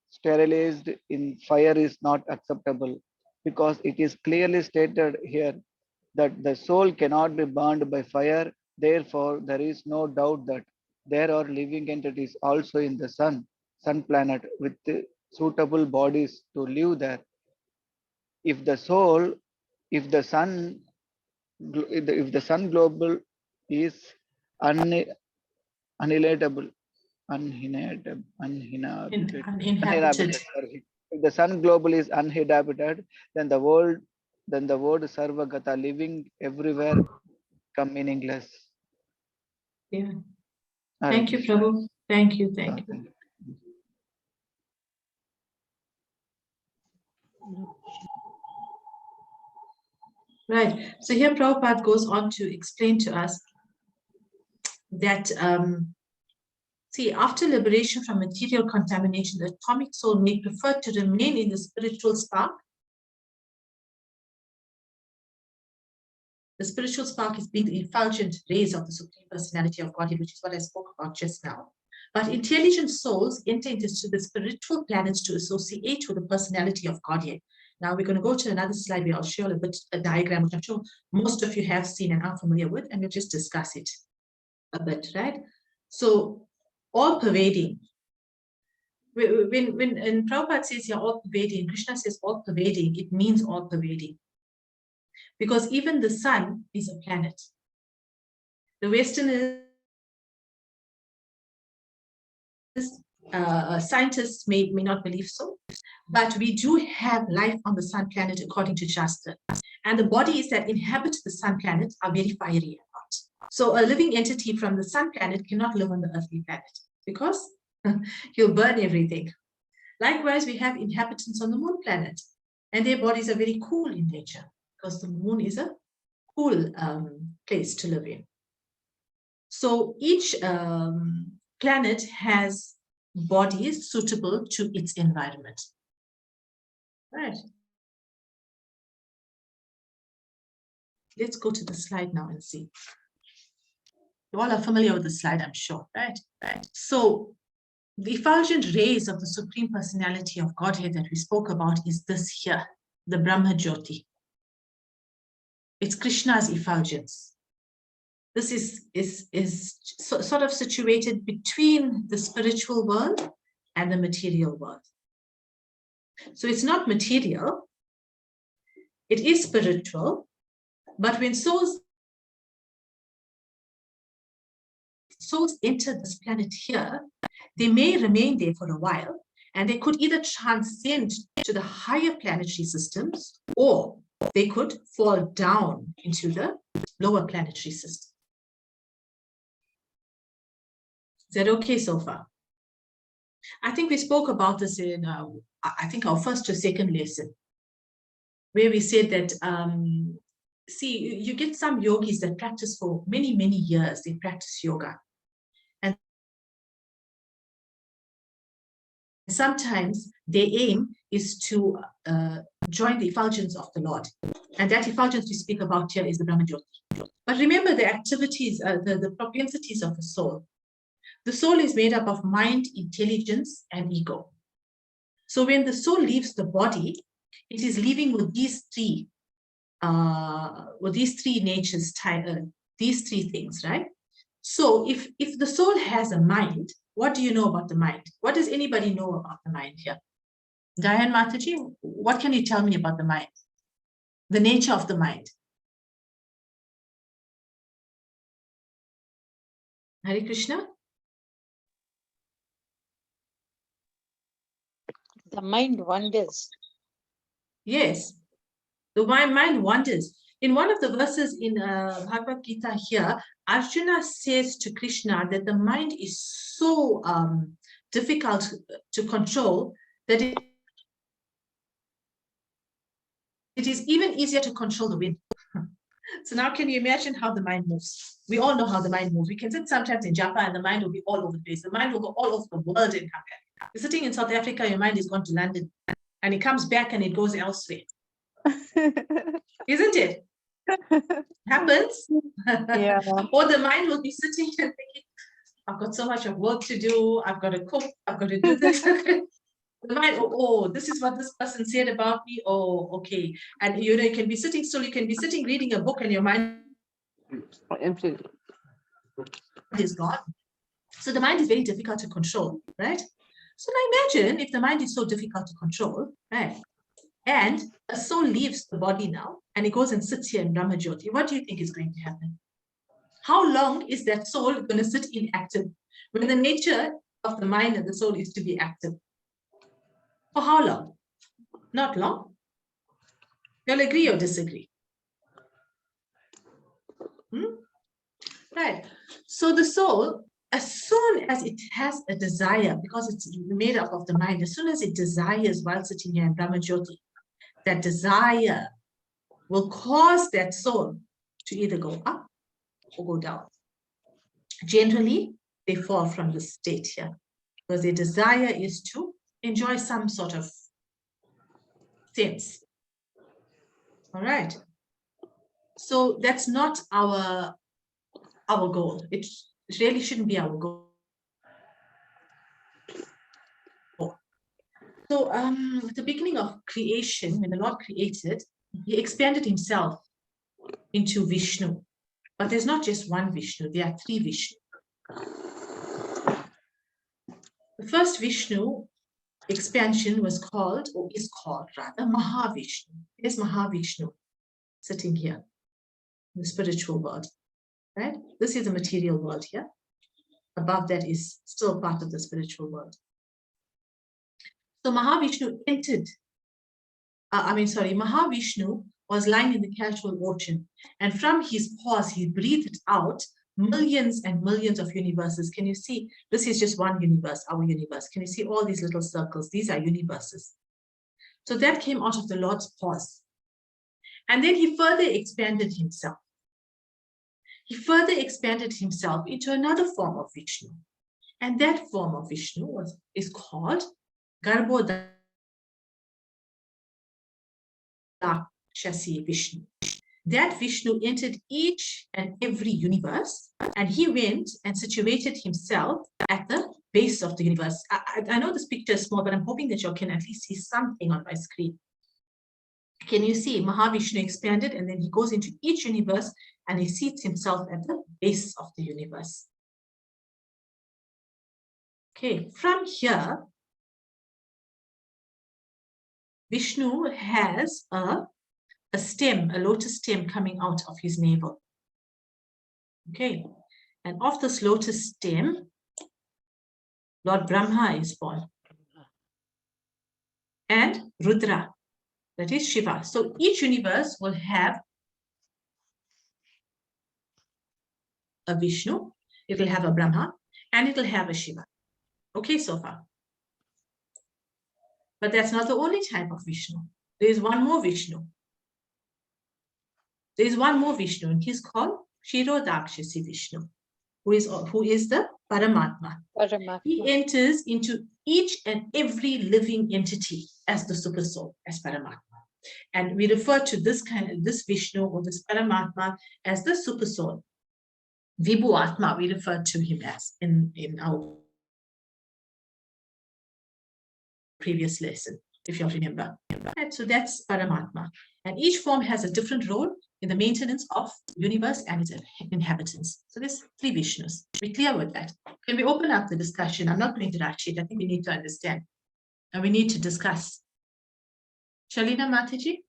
sterilized in fire is not acceptable, because it is clearly stated here that the soul cannot be burned by fire. Therefore, there is no doubt that there are living entities also in the sun planet with suitable bodies to live there. If the soul, if the sun global is uninhabitable, Uninhabited. sorry. If the sun global is uninhabited, then the word Sarvagata, living everywhere, become meaningless. Yeah. Thank you, Prabhu. Thank you. Right. So here Prabhupada goes on to explain to us that, see, after liberation from material contamination, the atomic soul may prefer to remain in the spiritual spark. The spiritual spark is being the effulgent rays of the Supreme Personality of Godhead, which is what I spoke about just now. But intelligent souls enter into the spiritual planets to associate with the personality of Godhead. Now we're going to go to another slide where I'll show a diagram, which I'm sure most of you have seen and are familiar with, and we'll just discuss it a bit, right? So all pervading, When in Prabhupada says you're all pervading, Krishna says all pervading, it means all pervading. Because even the sun is a planet. The Westerners, scientists may not believe so, but we do have life on the sun planet according to Shastra. And the bodies that inhabit the sun planet are very fiery and hot. So a living entity from the sun planet cannot live on the earthly planet because he'll burn everything. Likewise, we have inhabitants on the moon planet, and their bodies are very cool in nature because the moon is a cool place to live in. So each planet has bodies suitable to its environment. Right. Let's go to the slide now and see. You all are familiar with the slide, I'm sure, right? Right. So the effulgent rays of the Supreme Personality of Godhead that we spoke about is this here, the Brahma Jyoti. It's Krishna's effulgence. This is sort of situated between the spiritual world and the material world. So it's not material, it is spiritual, but when souls enter this planet here, they may remain there for a while, and they could either transcend to the higher planetary systems, or they could fall down into the lower planetary system. Is that okay so far? I think we spoke about this in, I think, our first or second lesson, where we said that, see, you get some yogis that practice for many, many years, they practice yoga. And sometimes their aim is to join the effulgence of the Lord. And that effulgence we speak about here is the Brahma Jyoti. But remember the activities, the propensities of the soul. The soul is made up of mind, intelligence, and ego. So when the soul leaves the body, it is leaving with these three natures, these three things, right? So if the soul has a mind, what do you know about the mind? What does anybody know about the mind here? Diane Mataji, what can you tell me about the mind? The nature of the mind. Hare Krishna? The mind wanders. Yes, the mind wanders. In one of the verses in Bhagavad Gita here, Arjuna says to Krishna that the mind is so difficult to control that it is even easier to control the wind. So now can you imagine how the mind moves? We all know how the mind moves. We can sit sometimes in Japa and the mind will be all over the place. The mind will go all over the world and come back. You're sitting in South Africa, your mind is gone to London and it comes back and it goes elsewhere. Isn't it? Happens. Yeah. Or the mind will be sitting and thinking, I've got so much of work to do. I've got to cook. I've got to do this. The mind, oh, this is what this person said about me. Oh, okay. And you know, you can be sitting still. You can be sitting reading a book, and your mind is gone. So the mind is very difficult to control, right? So now imagine if the mind is so difficult to control, right? And a soul leaves the body now, and it goes and sits here in Brahma Jyoti. What do you think is going to happen? How long is that soul going to sit inactive when the nature of the mind and the soul is to be active? For how long? Not long. You'll agree or disagree? Right. So the soul, as soon as it has a desire, because it's made up of the mind, as soon as it desires while sitting here in Brahma Jyoti, that desire will cause that soul to either go up or go down. Generally, they fall from the state here because their desire is to enjoy some sort of sense. All right. So that's not our goal. It really shouldn't be our goal. So at the beginning of creation, when the Lord created, he expanded himself into Vishnu. But there's not just one Vishnu, there are three Vishnu. The first Vishnu expansion was called, or is called rather, Mahavishnu. Here's Mahavishnu sitting here in the spiritual world, right? This is the material world here. Above that is still part of the spiritual world. So Mahavishnu entered, Mahavishnu was lying in the casual ocean, and from his pores he breathed out millions and millions of universes. Can you see? This is just one universe, our universe. Can you see all these little circles? These are universes. So that came out of the Lord's pores. And then he further expanded himself. He further expanded himself into another form of Vishnu. And that form of Vishnu is called Garbhodakshasi Vishnu. That Vishnu entered each and every universe, and he went and situated himself at the base of the universe. I know this picture is small, but I'm hoping that you can at least see something on my screen. Can you see? Mahavishnu expanded, and then he goes into each universe and he seats himself at the base of the universe. Okay, from here, Vishnu has a stem, a lotus stem coming out of his navel. Okay, and of this lotus stem, Lord Brahma is born. And Rudra, that is Shiva. So each universe will have a Vishnu, it will have a Brahma, and it will have a Shiva. Okay, so far. But that's not the only type of Vishnu. There is one more Vishnu. There is one more Vishnu, and he's called Kshirodakshasi Vishnu, who is the Paramatma. He enters into each and every living entity as the super soul, as Paramatma. And we refer to this Vishnu or this Paramatma as the super soul. Vibhu Atma, we refer to him as in our previous lesson, if you remember. Right, so that's Paramatma. And each form has a different role in the maintenance of the universe and its inhabitants. So there's 3 Vishnus. We're clear with that. Can we open up the discussion? I'm not going to rush it. I think we need to understand. And we need to discuss. Shalina Mataji?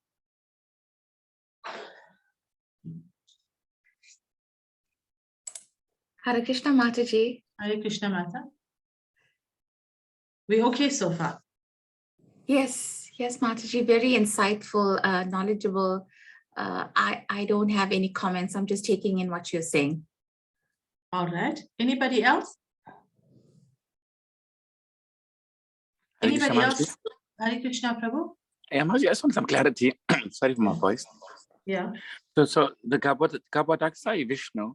Hare Krishna Mataji. Hare Krishna Mata. We okay so far? Yes, Mataji, very insightful, knowledgeable. I don't have any comments. I'm just taking in what you're saying. All right. Anybody else? Anybody else? Hare Krishna Prabhu? Yeah, Mataji, I just want some clarity. Sorry for my voice. Yeah. So the Garbhodakshasi Vishnu,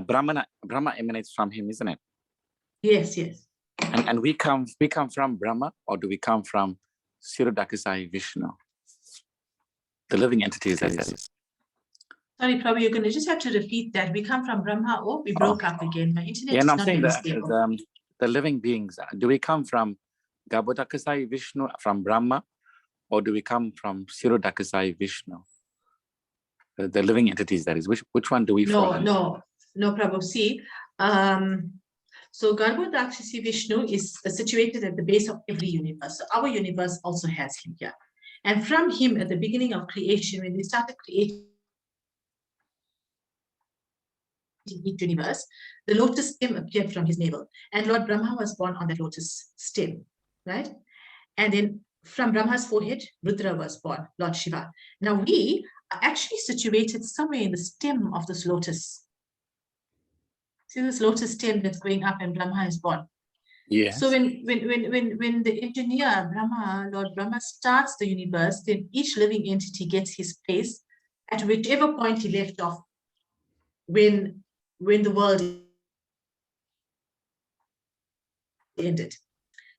Brahma emanates from him, isn't it? Yes, yes. And we come from Brahma, or do we come from Kshirodakshasi Vishnu? The living entities, that is. Sorry, Prabhu, you're going to just have to repeat that. We come from Brahma, or we broke up again. My internet is I'm not saying very that stable. the living beings, do we come from Garbhodakshasi Vishnu, from Brahma, or do we come from Kshirodakshasi Vishnu? The living entities, that is. Which one do we follow? No, Prabhu. See, so Garbhodakshasi Vishnu is situated at the base of every universe. So our universe also has him here. And from him at the beginning of creation, when we started creating each universe, the lotus stem appeared from his navel. And Lord Brahma was born on the lotus stem, right? And then from Brahma's forehead, Rudra was born, Lord Shiva. Now we are actually situated somewhere in the stem of this lotus. See this lotus stem that's going up and Brahma is born. Yes. So when the engineer, Brahma, Lord Brahma starts the universe, then each living entity gets his place at whichever point he left off when the world ended.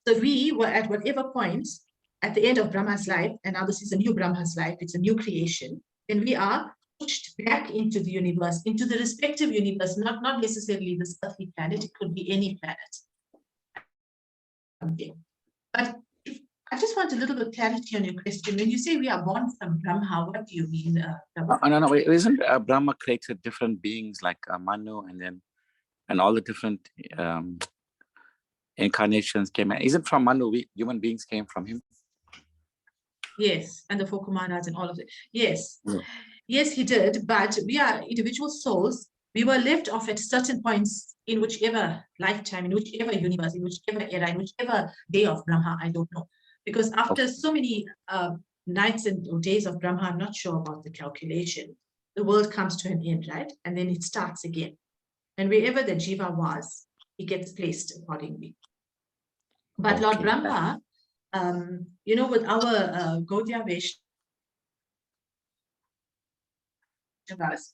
So we were at whatever point at the end of Brahma's life, and now this is a new Brahma's life, it's a new creation, then we are pushed back into the universe, into the respective universe, not necessarily this earthly planet, it could be any planet. Okay. But I just want a little bit of clarity on your question. When you say we are born from Brahma, what do you mean? No, isn't Brahma created different beings like Manu and all the different incarnations came. Is it from Manu? Human beings came from him. Yes, and the four Kumaras and all of it. Yes, Yeah. yes, he did. But we are individual souls. We were left off at certain points in whichever lifetime, in whichever universe, in whichever era, in whichever day of Brahma. I don't know, because after so many nights and days of Brahma, I'm not sure about the calculation. The world comes to an end, right? And then it starts again. And wherever the jiva was, he gets placed accordingly. But Lord Okay. Brahma, you know, with our Gaudiya Vaishnavas,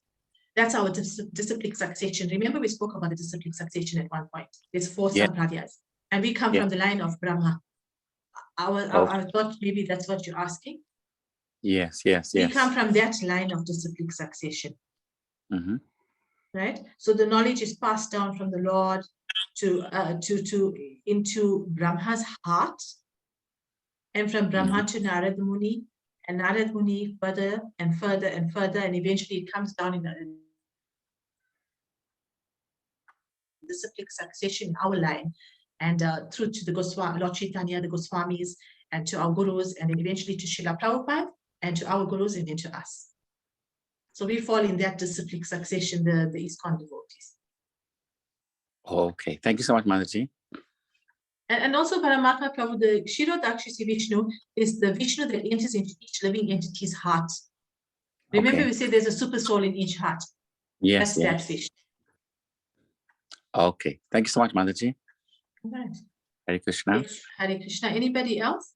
that's our disciplic succession. Remember, we spoke about the disciplic succession at one point. There's 4 Yeah. sampradayas, and we come from the line of Brahma. I thought maybe that's what you're asking. Yes, yes, We yes. come from that line of disciplic succession. Mm-hmm. Right? So the knowledge is passed down from the Lord into Brahma's heart, and from Brahma to Narad Muni, and Narad Muni further and further and further, and eventually it comes down in a disciplic succession in our line, and through to the Goswami, Lord Chaitanya, the Goswamis, and to our gurus, and then eventually to Srila Prabhupada, and to our gurus, and then to us. So we fall in that disciplic succession, the ISKCON devotees. Okay, thank you so much, Mataji. And also Paramatma Prabhu, the Kshirodakshisi Vishnu is the Vishnu that enters into each living entity's heart. Remember, we said there's a super soul in each heart. Yes, That's that Vishnu. Okay, thank you so much, Mataji. Right. Hare Krishna. Yes, Hare Krishna. Anybody else?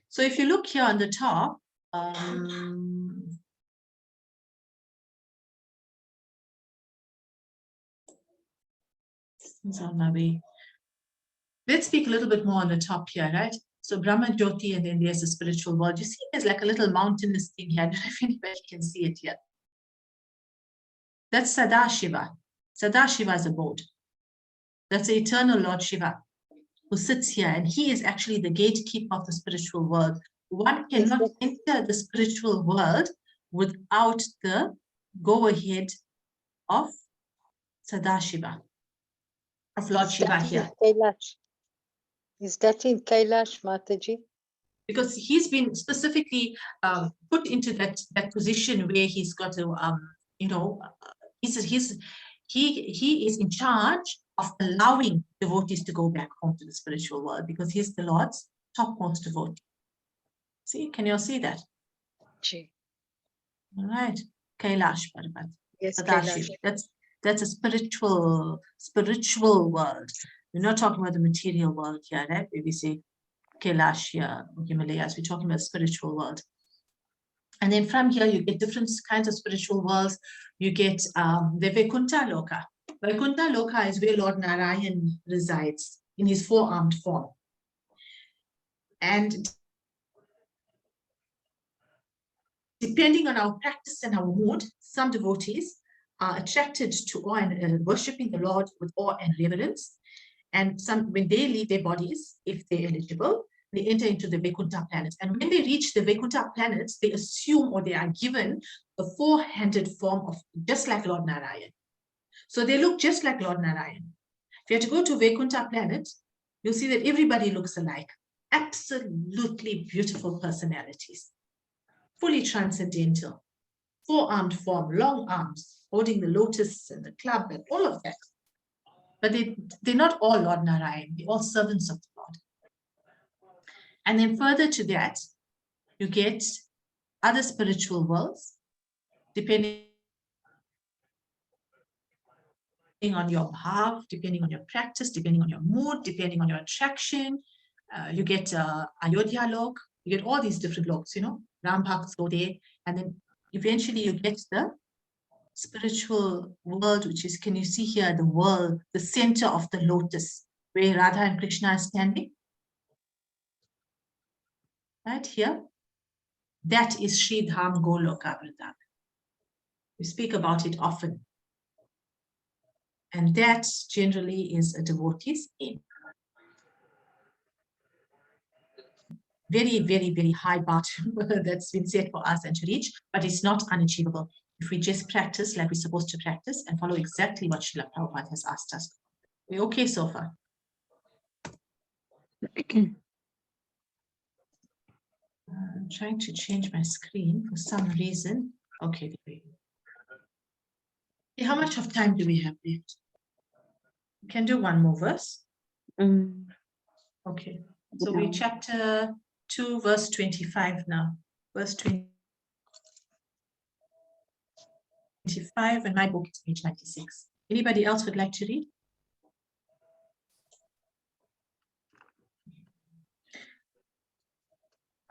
So if you look here on the top, on my way. Let's speak a little bit more on the top here, right? So Brahma Jyoti, and then there's the spiritual world. You see, there's like a little mountainous thing here. I don't know if anybody can see it here. That's Sadashiva. Sadashiva's abode. That's the eternal Lord Shiva who sits here, and he is actually the gatekeeper of the spiritual world. One cannot enter the spiritual world without the go-ahead of Sadashiva, of Lord Shiva here. Is that in Kailash, Mataji? Because he's been specifically put into that position where he's got to, you know, he is in charge of allowing devotees to go back home to the spiritual world, because he's the Lord's topmost devotee. See, can you all see that? Gee. All right, Kailash Parvat. Yes, Sadashiv. Kailash. That's a spiritual world. We're not talking about the material world here, right? Where we say Kailash here, Himalayas. We're talking about spiritual world. And then from here, you get different kinds of spiritual worlds. You get the Vaikuntha Loka. Vaikuntha Loka is where Lord Narayan resides in his 4-armed form. And depending on our practice and our mood, some devotees are attracted to awe and worshipping the Lord with awe and reverence. And some, when they leave their bodies, if they're eligible, they enter into the Vaikuntha planets. And when they reach the Vaikuntha planets, they assume, or they are given, a 4-handed form of just like Lord Narayan. So they look just like Lord Narayan. If you have to go to Vaikuntha planet, you'll see that everybody looks alike. Absolutely beautiful personalities. Fully transcendental. 4-armed form, long arms, holding the lotus and the club and all of that. But they're not all Lord Narayan. They're all servants of the Lord. And then further to that, you get other spiritual worlds, depending on your bhav, depending on your practice, depending on your mood, depending on your attraction. You get Ayodhya Lok, you get all these different loks, you know, Ram Bhakt Sode, and then eventually you get the spiritual world, which is, can you see here, the world, the center of the lotus, where Radha and Krishna are standing? Right here. That is Sri Dham Goloka Vrindavan. We speak about it often. And that generally is a devotee's aim. Very, very, very high bar that's been set for us and to reach, but it's not unachievable if we just practice like we're supposed to practice and follow exactly what Srila Prabhupada has asked us. We okay so far? I'm trying to change my screen for some reason. Okay, there we go. Okay, how much of time do we have left? We can do one more verse. Okay, so we're chapter 2, verse 25 now. Verse 25, and my book is page 96. Anybody else would like to read?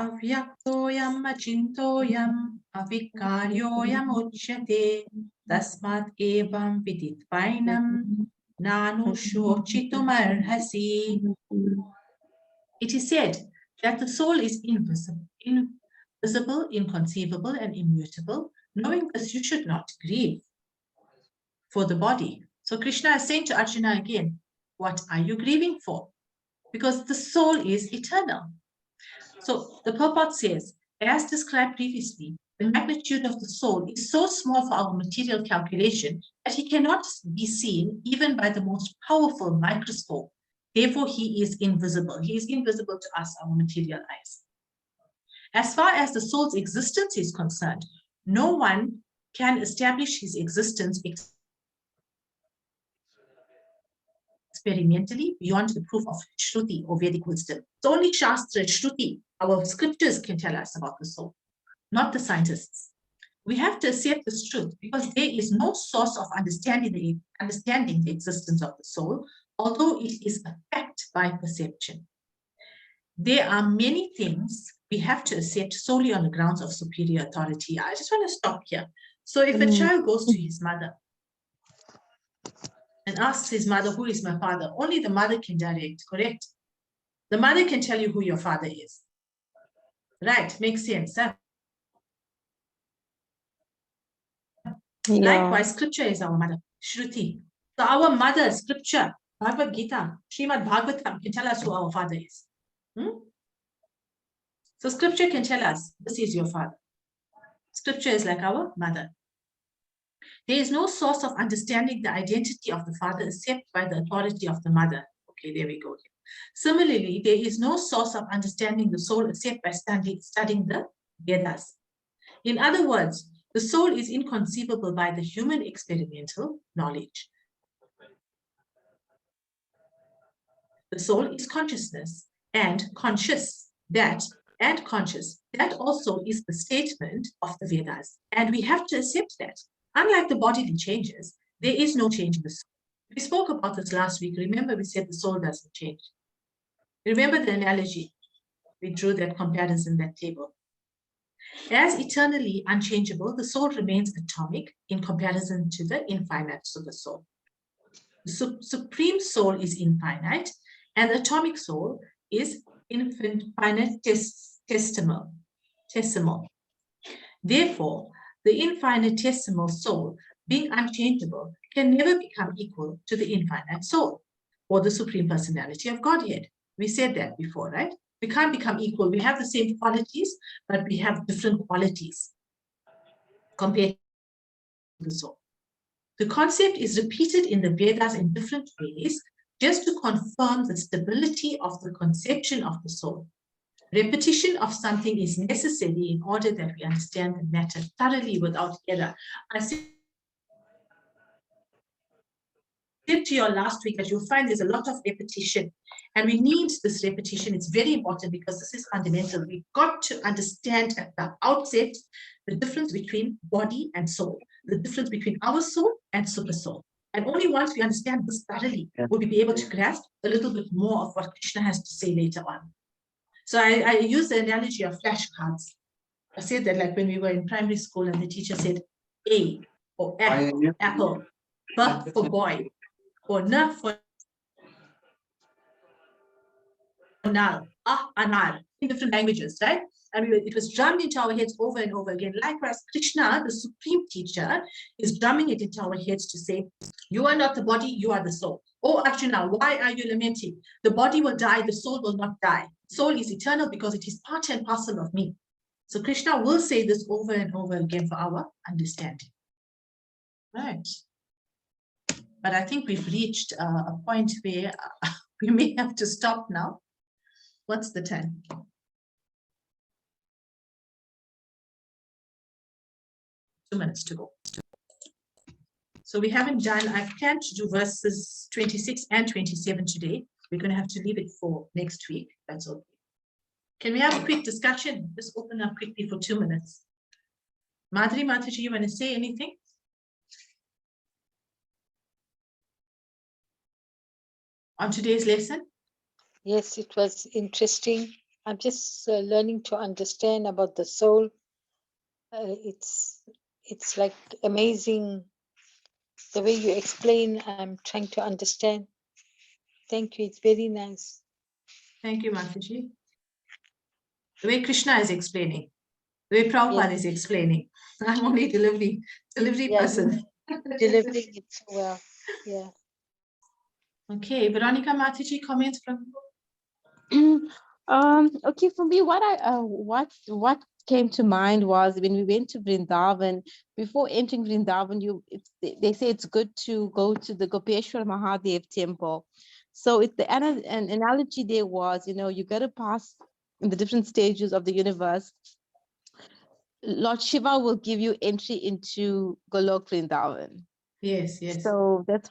Avyaktoyam achintoyam avikaryoyam uchyate tasmat evam viditvainam nanu shochitumarhasi. It is said that the soul is invisible, inconceivable, and immutable. Knowing this, you should not grieve for the body. So Krishna is saying to Arjuna again, what are you grieving for? Because the soul is eternal. So the purport says, as described previously, the magnitude of the soul is so small for our material calculation that he cannot be seen even by the most powerful microscope. Therefore, he is invisible. He is invisible to us, our material eyes. As far as the soul's existence is concerned, no one can establish his existence experimentally beyond the proof of Shruti or Vedic wisdom. It's only Shastra, Shruti, our scriptures can tell us about the soul, not the scientists. We have to accept this truth because there is no source of understanding the existence of the soul, although it is a fact by perception. There are many things we have to accept solely on the grounds of superior authority. I just want to stop here. So if a child goes to his mother and asks his mother, who is my father? Only the mother can direct, correct? The mother can tell you who your father is. Right, makes sense. Huh? Likewise, scripture is our mother, Shruti. So our mother, scripture, Bhagavad Gita, Srimad Bhagavatam can tell us who our father is. So scripture can tell us, this is your father. Scripture is like our mother. There is no source of understanding the identity of the father except by the authority of the mother. Okay, there we go. Similarly, there is no source of understanding the soul except by studying the Vedas. In other words, the soul is inconceivable by the human experimental knowledge. The soul is consciousness and conscious. That also is the statement of the Vedas. And we have to accept that. Unlike the bodily changes, there is no change in the soul. We spoke about this last week. Remember, we said the soul doesn't change. Remember the analogy? We drew that comparison, that table. As eternally unchangeable, the soul remains atomic in comparison to the infinite super soul. The supreme soul is infinite, and the atomic soul is infinitesimal. Therefore, the infinitesimal soul, being unchangeable, can never become equal to the infinite soul or the supreme personality of Godhead. We said that before, right? We can't become equal. We have the same qualities, but we have different qualities compared to the soul. The concept is repeated in the Vedas in different ways just to confirm the stability of the conception of the soul. Repetition of something is necessary in order that we understand the matter thoroughly without error. I said to you last week that you'll find there's a lot of repetition, and we need this repetition. It's very important because this is fundamental. We've got to understand at the outset the difference between body and soul, the difference between our soul and super soul. And only once we understand this thoroughly will we be able to grasp a little bit more of what Krishna has to say later on. So I use the analogy of flashcards. I said that like when we were in primary school and the teacher said A or F, apple, B for boy, or N for null, anar, in different languages, right? And it was drummed into our heads over and over again. Likewise, Krishna, the supreme teacher, is drumming it into our heads to say, you are not the body, you are the soul. Oh, Arjuna, why are you lamenting? The body will die, the soul will not die. Soul is eternal because it is part and parcel of me. So Krishna will say this over and over again for our understanding. Right. but I think we've reached a point where we may have to stop now. What's the time? Two minutes to go. So we haven't done, I planned to do verses 26 and 27 today. We're going to have to leave it for next week. That's okay. Can we have a quick discussion? Just open up quickly for 2 minutes. Madhuri, Mataji, you want to say anything? On today's lesson? Yes, it was interesting. I'm just learning to understand about the soul. It's like amazing the way you explain. I'm trying to understand. Thank you. It's very nice. Thank you, Mataji. The way Krishna is explaining, the way Prabhupada Yes. is explaining. I'm only delivery Yeah, person. delivering it so well. Yeah. Okay, Veronica, Mataji, comments from you? Okay, for me, what came to mind was when we went to Vrindavan. Before entering Vrindavan, they say it's good to go to the Gopeshwar Mahadev temple. So an analogy there was, you got to pass in the different stages of the universe. Lord Shiva will give you entry into Golok Vrindavan. Yes, yes. So that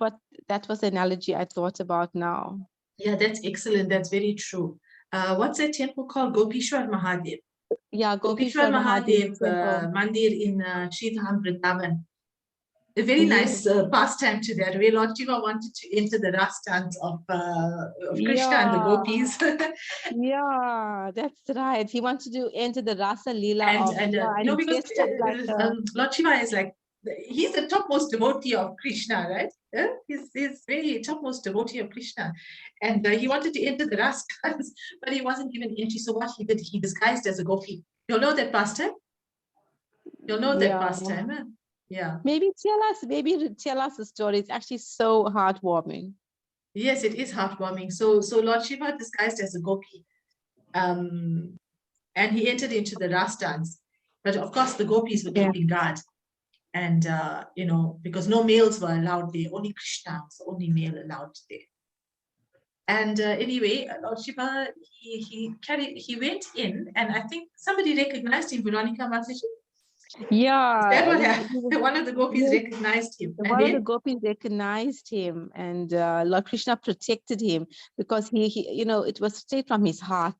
was the analogy I thought about now. Yeah, that's excellent. That's very true. What's that temple called? Gopeshwar Mahadev. Yeah, Gopeshwar Mahadev temple. Mandir in Sridham, Vrindavan. A very nice pastime to that, where Lord Shiva wanted to enter the rastans of Krishna and the gopis. Yeah, that's right. He wanted to enter the Rasa Leela no, because he dressed up like Lord Shiva is like, he's the topmost devotee of Krishna, right? He's very topmost devotee of Krishna. And he wanted to enter the rastans, but he wasn't given entry. So what he did, he disguised as a gopi. You'll know that pastime? You'll know that pastime, eh? Yeah. Maybe tell us the story. It's actually so heartwarming. Yes, it is heartwarming. So Lord Shiva disguised as a gopi. And he entered into the rastans. But of course, the gopis were keeping guard. And, because no males were allowed there, only Krishna was the only male allowed there. And anyway, Lord Shiva, he went in, and I think somebody recognized him, Veronica Mataji. Yeah. That what happened? One of the gopis recognized him. One of the gopis recognized him, and Lord Krishna protected him because he it was straight from his heart.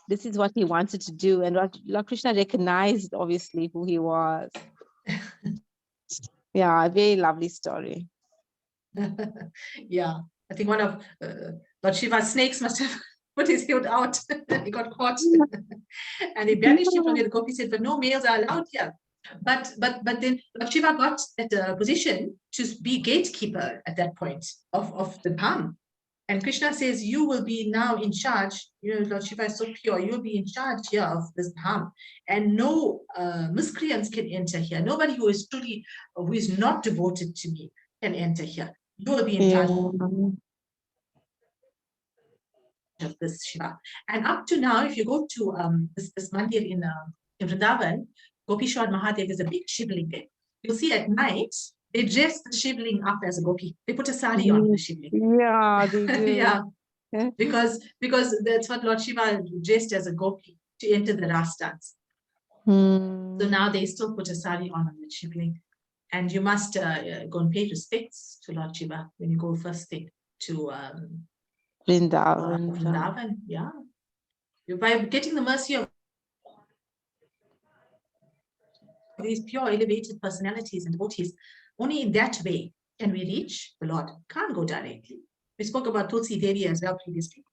This is what he wanted to do, and Lord Krishna recognized obviously who he was. Yeah, a very lovely story. Yeah, I think one of Lord Shiva's snakes must have put his head out. He got caught, and he banished him from the gopi. Said, "But no males are allowed here." But then Lord Shiva got that position to be gatekeeper at that point of the dham. And Krishna says, you will be now in charge. Lord Shiva is so pure. You'll be in charge here of this dham. And no miscreants can enter here. Nobody who is not devoted to me can enter here. You will be in charge of this Shiva. And up to now, if you go to this mandir in Vrindavan, Gopeshwar Mahadev is a big shivling there. You'll see at night, they dress the shivling up as a gopi. They put a sari on the shivling. Yeah, they do. Yeah, because that's what Lord Shiva dressed as a gopi to enter the rastans. So now they still put a sari on the shivling. And you must go and pay respects to Lord Shiva when you go first thing to Vrindavan. Yeah. By getting the mercy of these pure, elevated personalities and devotees, only in that way can we reach the Lord. Can't go directly. We spoke about Tulsi Devi as well previously.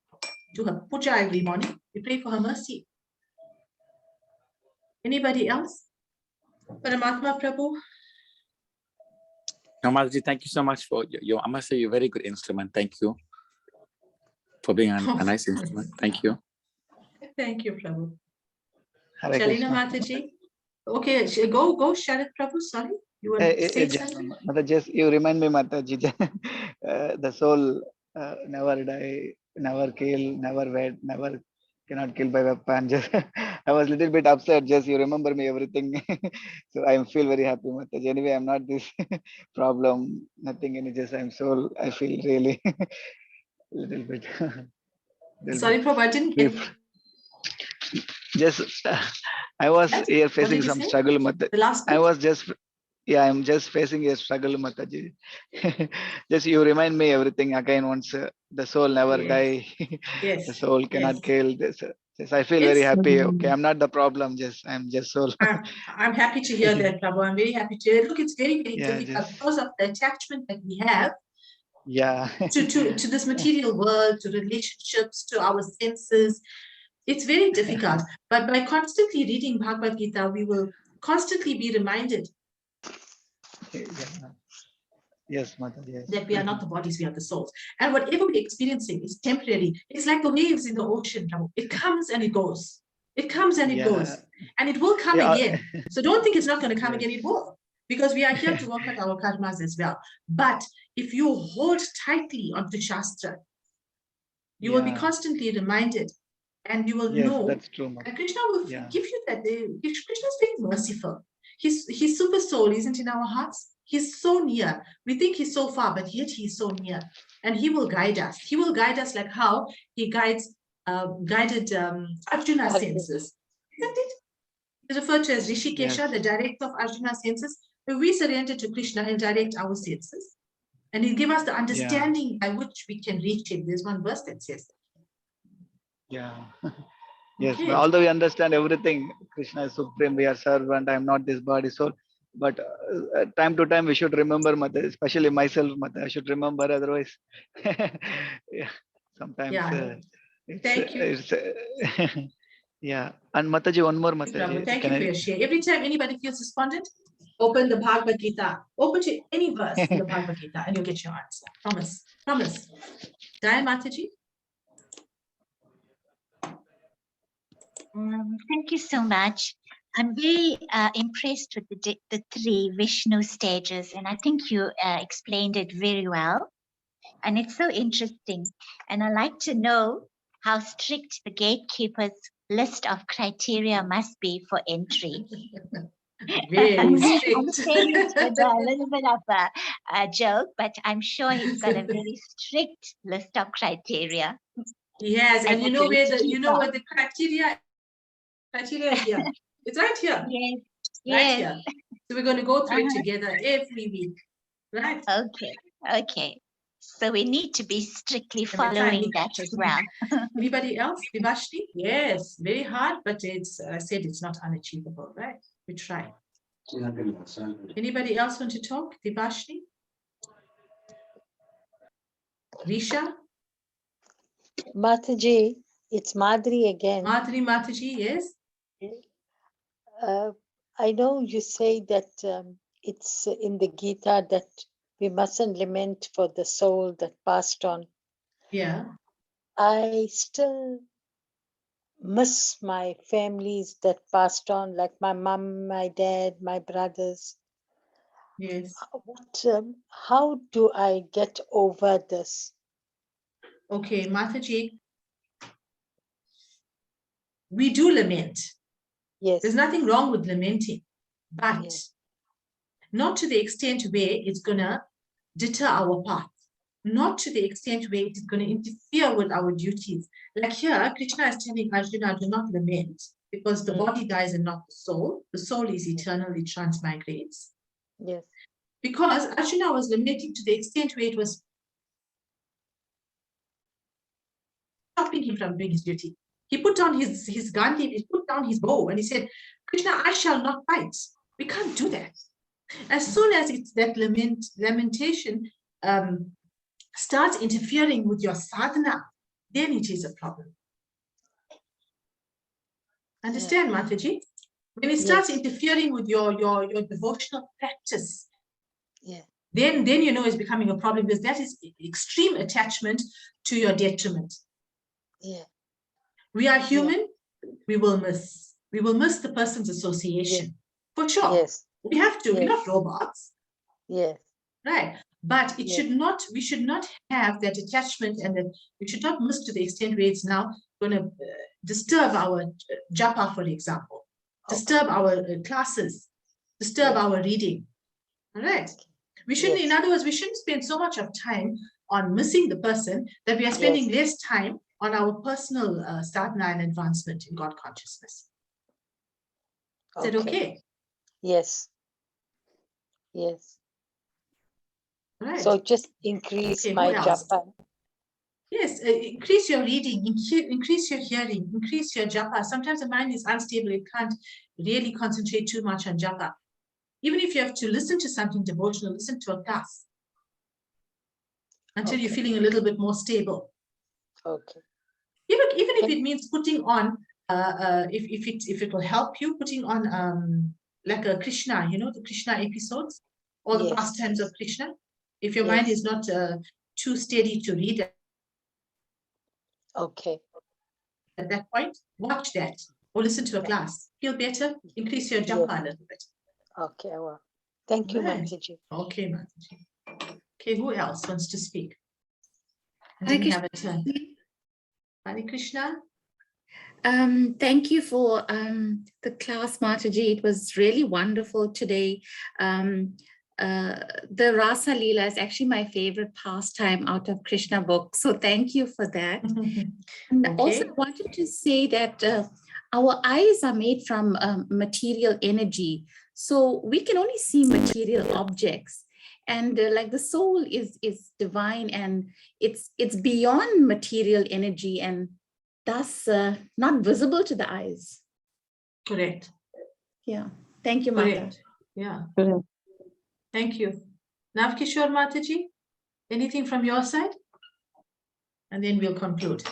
Do her puja every morning. We pray for her mercy. Anybody else? Paramatma Prabhu? Namaji, thank you so much for your, I must say, you're a very good instrument. Thank you for being a nice instrument. Thank you. Thank you, Prabhu. Hare Shalina Krishna. Mataji. Okay, go, Sharat Prabhu. Sorry, you want to say something? Just you remind me, Mataji, the soul never die, never kill, never wed, never cannot kill by weapon. Just I was a little bit upset. Just you remember me everything. So I feel very happy, Mataji. Anyway, I'm not this problem. Nothing. And just I feel really little bit. Sorry, Prabhu, I didn't get Just I was that. here What facing did you some say? struggle, Mataji. The last I bit? was just I'm just facing a struggle, Mataji. Just you remind me everything again once. The soul never Yes. die. Yes. The soul cannot Yes. kill this. Just I feel very Yes. happy. Okay, I'm not the problem. I'm just soul. I'm happy to hear that, Prabhu. I'm very happy to hear. Look, it's very, very Yeah, difficult just because of the attachment that we have yeah. to this material world, to relationships, to our senses. It's very difficult. But by constantly reading Bhagavad Gita, we will constantly be reminded Yeah. Yes, Mataji. Yes. that we are not the bodies, we are the souls. And whatever we're experiencing is temporary. It's like the waves in the ocean. It comes and it goes. It comes and it Yeah. goes. And it will come Yeah. again. So don't think it's not going to come Yes. again. It will. Because we are here to work out our karmas as well. But if you hold tightly onto Shastra, you will be Yeah. constantly reminded and you will Yes, know. that's true, Mataji. And Krishna will Yeah. give you that. Krishna is very merciful. His super soul isn't in our hearts. He's so near. We think he's so far, but yet he's so near. And he will guide us. He will guide us like how he guided Arjuna's senses. Isn't it? It's referred to as Rishikesha, Yes. the director of Arjuna's senses. If we surrender to Krishna, he'll direct our senses. And he'll give us the understanding by which we can reach him. There's one verse that says that. Yeah. Yes, Okay. although we understand everything, Krishna is supreme, we are servant, I am not this body, soul. But time to time we should remember, Mother, especially myself, Mother, I should remember, otherwise, yeah, sometimes Yeah. it's, Thank you. Yeah. And Mataji, one more, Prabhu, Mataji. thank you for your share. Every time anybody feels despondent, open the Bhagavad Gita. Open to any verse in the Bhagavad Gita and you'll get your answer. Promise. Promise. Jai Mataji. Thank you so much. I'm very impressed with the three Vishnu stages, and I think you explained it very well. And it's so interesting. And I'd like to know how strict the gatekeeper's list of criteria must be for entry. Very I'm strict. saying it with a little bit of a joke, but I'm sure he's got a very strict list of criteria. Yes, and you know where the criteria is here. It's right here. Yes. Right Yes. here. So we're going to go through it together every week. Right? Okay. Okay. So we need to be strictly And we're following trying- that as well. Anybody else? Vivashni? Yes, very hard, but I said it's not unachievable, right? We try. Anybody else want to talk? Vivashni? Risha? Mataji, it's Madhuri again. Mataji, yes? I know you say that it's in the Gita that we mustn't lament for the soul that passed on. Yeah. I still miss my families that passed on, like my mom, my dad, my brothers. Yes. How do I get over this? Okay, Mataji. We do lament. Yes. There's nothing wrong with lamenting, but Yes. not to the extent where it's going to deter our path. Not to the extent where it is going to interfere with our duties. Like here, Krishna is telling Arjuna, do not lament, because the body dies and not the soul. The soul is eternal, it transmigrates. Yes. Because Arjuna was lamenting to the extent where it was stopping him from doing his duty. He put down his Gandhi, he put down his bow, and he said, Krishna, I shall not fight. We can't do that. As soon as it's that lamentation starts interfering with your sadhana, then it is a problem. Understand, Mataji? When it starts interfering with your devotional practice, then you know it's becoming a problem, because that is extreme attachment to your detriment. Yeah. We are human, we will miss the person's association. For sure. Yes. We have to, we're not robots. Yes. Right. But it should not, we should not have that attachment, and that we should not miss to the extent where it's now going to disturb our japa, for example, disturb our classes, disturb our reading. All right. We shouldn't, in other words, we shouldn't spend so much of time on missing the person that we are spending less time on our personal sadhana and advancement in God consciousness. Is that okay? Yes. Yes. Right. So just increase Okay, my who else? japa. Yes, increase your reading, increase your hearing, increase your japa. Sometimes the mind is unstable, it can't really concentrate too much on japa. Even if you have to listen to something devotional, listen to a class until you're feeling a little bit more stable. Okay. Even if it means putting on, if it will help you, putting on like a Krishna, you know, the Krishna episodes, or the pastimes of Krishna. If your mind is not too steady to read at that point, watch that or listen to a class. Feel better, increase your japa a little bit. Okay, well, thank you, Mataji. Okay, Mataji. Okay, who else wants to speak? And then we have a turn. Hare Krishna. Thank you for the class, Mataji. It was really wonderful today. The Rasa Leela is actually my favorite pastime out of Krishna book. So thank you for that. And also I wanted to say that our eyes are made from material energy. So we can only see material objects. And like the soul is divine, and it's beyond material energy, and thus not visible to the eyes. Correct. Yeah. Thank you, Mata. Yeah. Correct. Thank you. Navkishore Mataji, anything from your side? And then we'll conclude.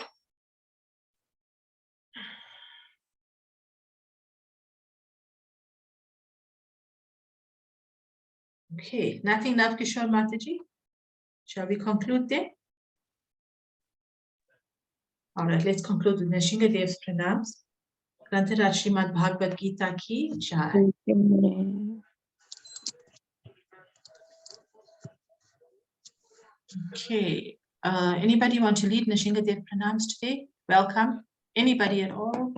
Okay, nothing, Navkishore Mataji. Shall we conclude there? All right, let's conclude with Nrsingadev's pranams. Grantaraj Srimad Bhagavad Gita ki jai. Okay, anybody want to lead Nrsingadev pranams today? Welcome. Anybody at all?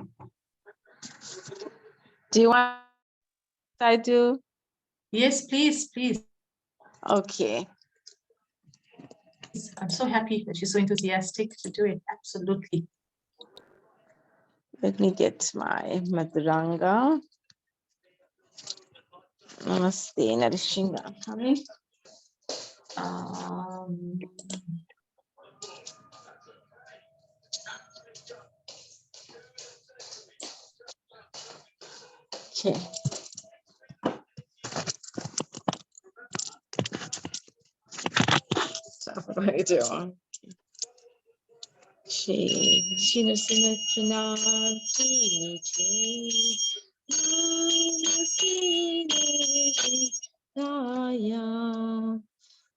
Do you want I do? Yes, please, please. Okay. I'm so happy that you're so enthusiastic to do it. Absolutely. Let me get my Madhuranga. Namaste, Narishinga. Honey. Okay. So what do I do? Shri Nrsimha Pranam Ki Jai.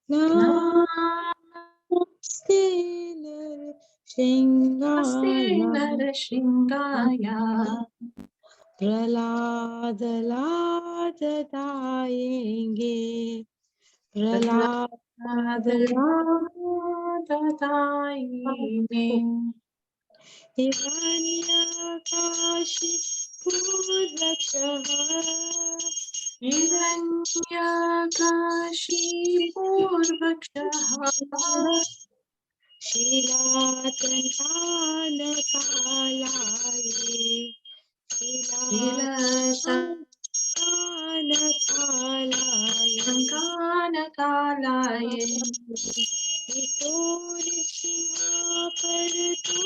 Namaste Narishinga. Namaste Narashingaya. Pralad Lad Dayenge. Pralad Lad Dayenge. Hiranyakashi Purvakshaha. Hiranyakashi Purvakshaha. Shilatankana Kalaye. Shilatankana Kalaye. Ito Nrsimha Parato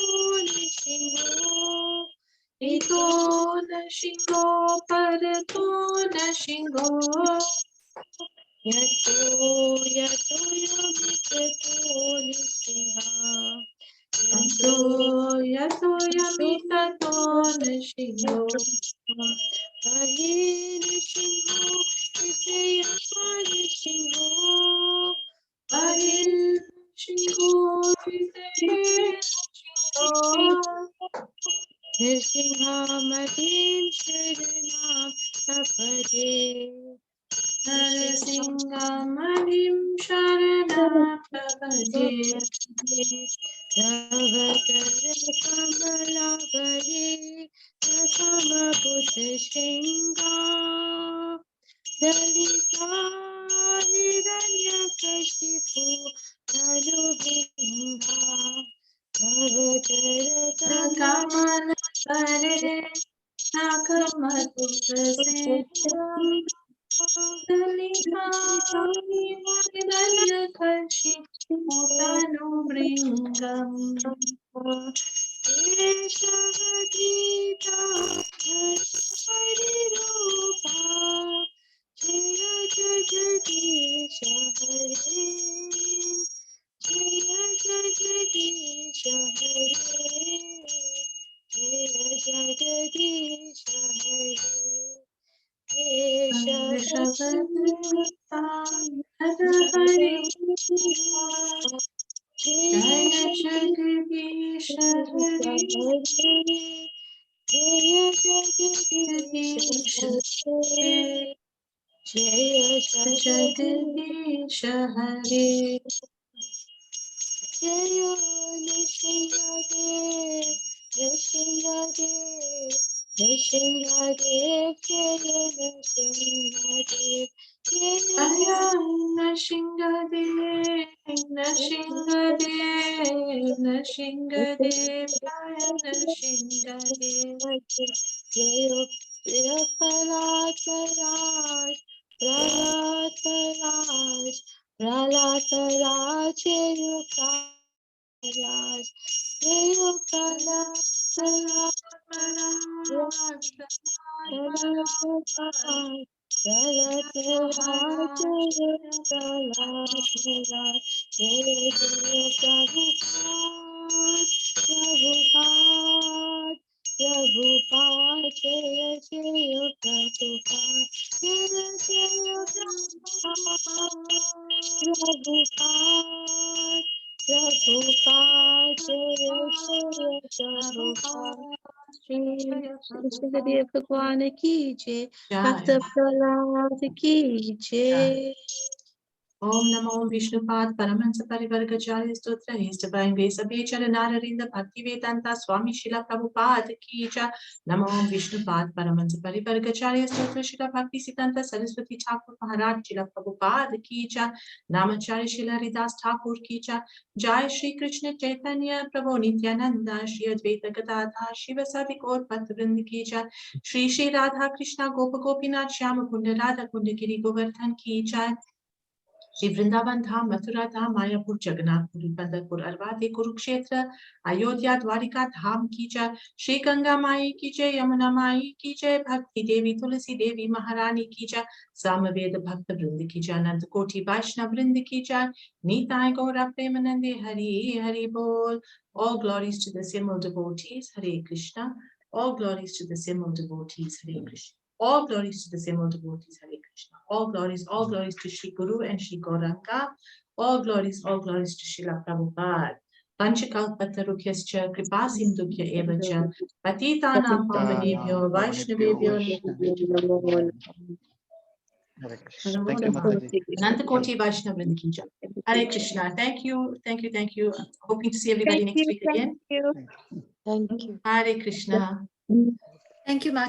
Nrsimha. Ito Nrsimha Parato Nrsimha. Yato Yamitato Nrsimha. Yato Yamitato Nrsimha. Ahe Nrsimha Nrsimha Nrsimha. Ahe Nrsimha Matin Sharanam Sapade. Nrsimha Manim Sharanam Prapade. Kamala Pare Nakamatukasenga Dalika Hidanya Kashi Utanu Bringam Rishabhadrita Hari Jaya Jagadish Hari Jagadish Jagadish Hari Jaya Nashingadev Nashingadev Nashingadev Jaya Nashingadev Shri Bhagwan ki jai, Jai. Bhakta Prahlad ki jai. Om Namo Vishnupad Paramahansa Parivargacharya Stotra His Divine Grace Abhechara Nararinda Bhakti Vedanta Swami Srila Prabhupada Ki Jai. Namo Vishnupad Paramahansa Parivargacharya Stotra Srila Bhakti Siddhanta Saraswati Thakur Maharaj Srila Prabhupada Ki Jai. Namacharya Srila Haridas Thakur Ki Jai. Jai Shri Krishna Chaitanya Prabhu Nityananda Shri Advaita Gadadhar Shiva Sadi Gaur Bhaktavrind Ki Jai. Shri Shri Radha Krishna Gopa Gopinath Shyama Kunda Radha Kunda Giri Govardhan Ki Jai. Shri Vrindavan Dham, Mathura Dham, Mayapur, Jagannath Puri, Pandharpur, Arvati, Kurukshetra, Ayodhya, Dwarika Dham Ki Jai, Shri Ganga Mai Ki Jai, Yamuna Mai Ki Jai, Bhakti Devi, Tulasi Devi, Maharani Ki Jai, Samaveda Bhakta Vrind Ki Jai, Nand Koti Vaishnav Vrind Ki Jai, Nitai Gaura Premanande, Hari Hari Bol. All glories to the simul devotees, Hare Krishna. All glories to the simul devotees, Hare Krishna. All glories to the simul devotees, Hare Krishna. All glories to Shri Guru and Shri Gauranga. All glories to Srila Prabhupada. Panchakalpatarubhyascha kripa sindubhya evacha patitanam pavanebhyo Vaishnavebhyo Thank you, Mataji. Anantakoti Vaishnavrind ki jai. Hare Krishna. Thank you. Hoping to see everybody next week again. Thank you. Hare Krishna. Thank you, Ma.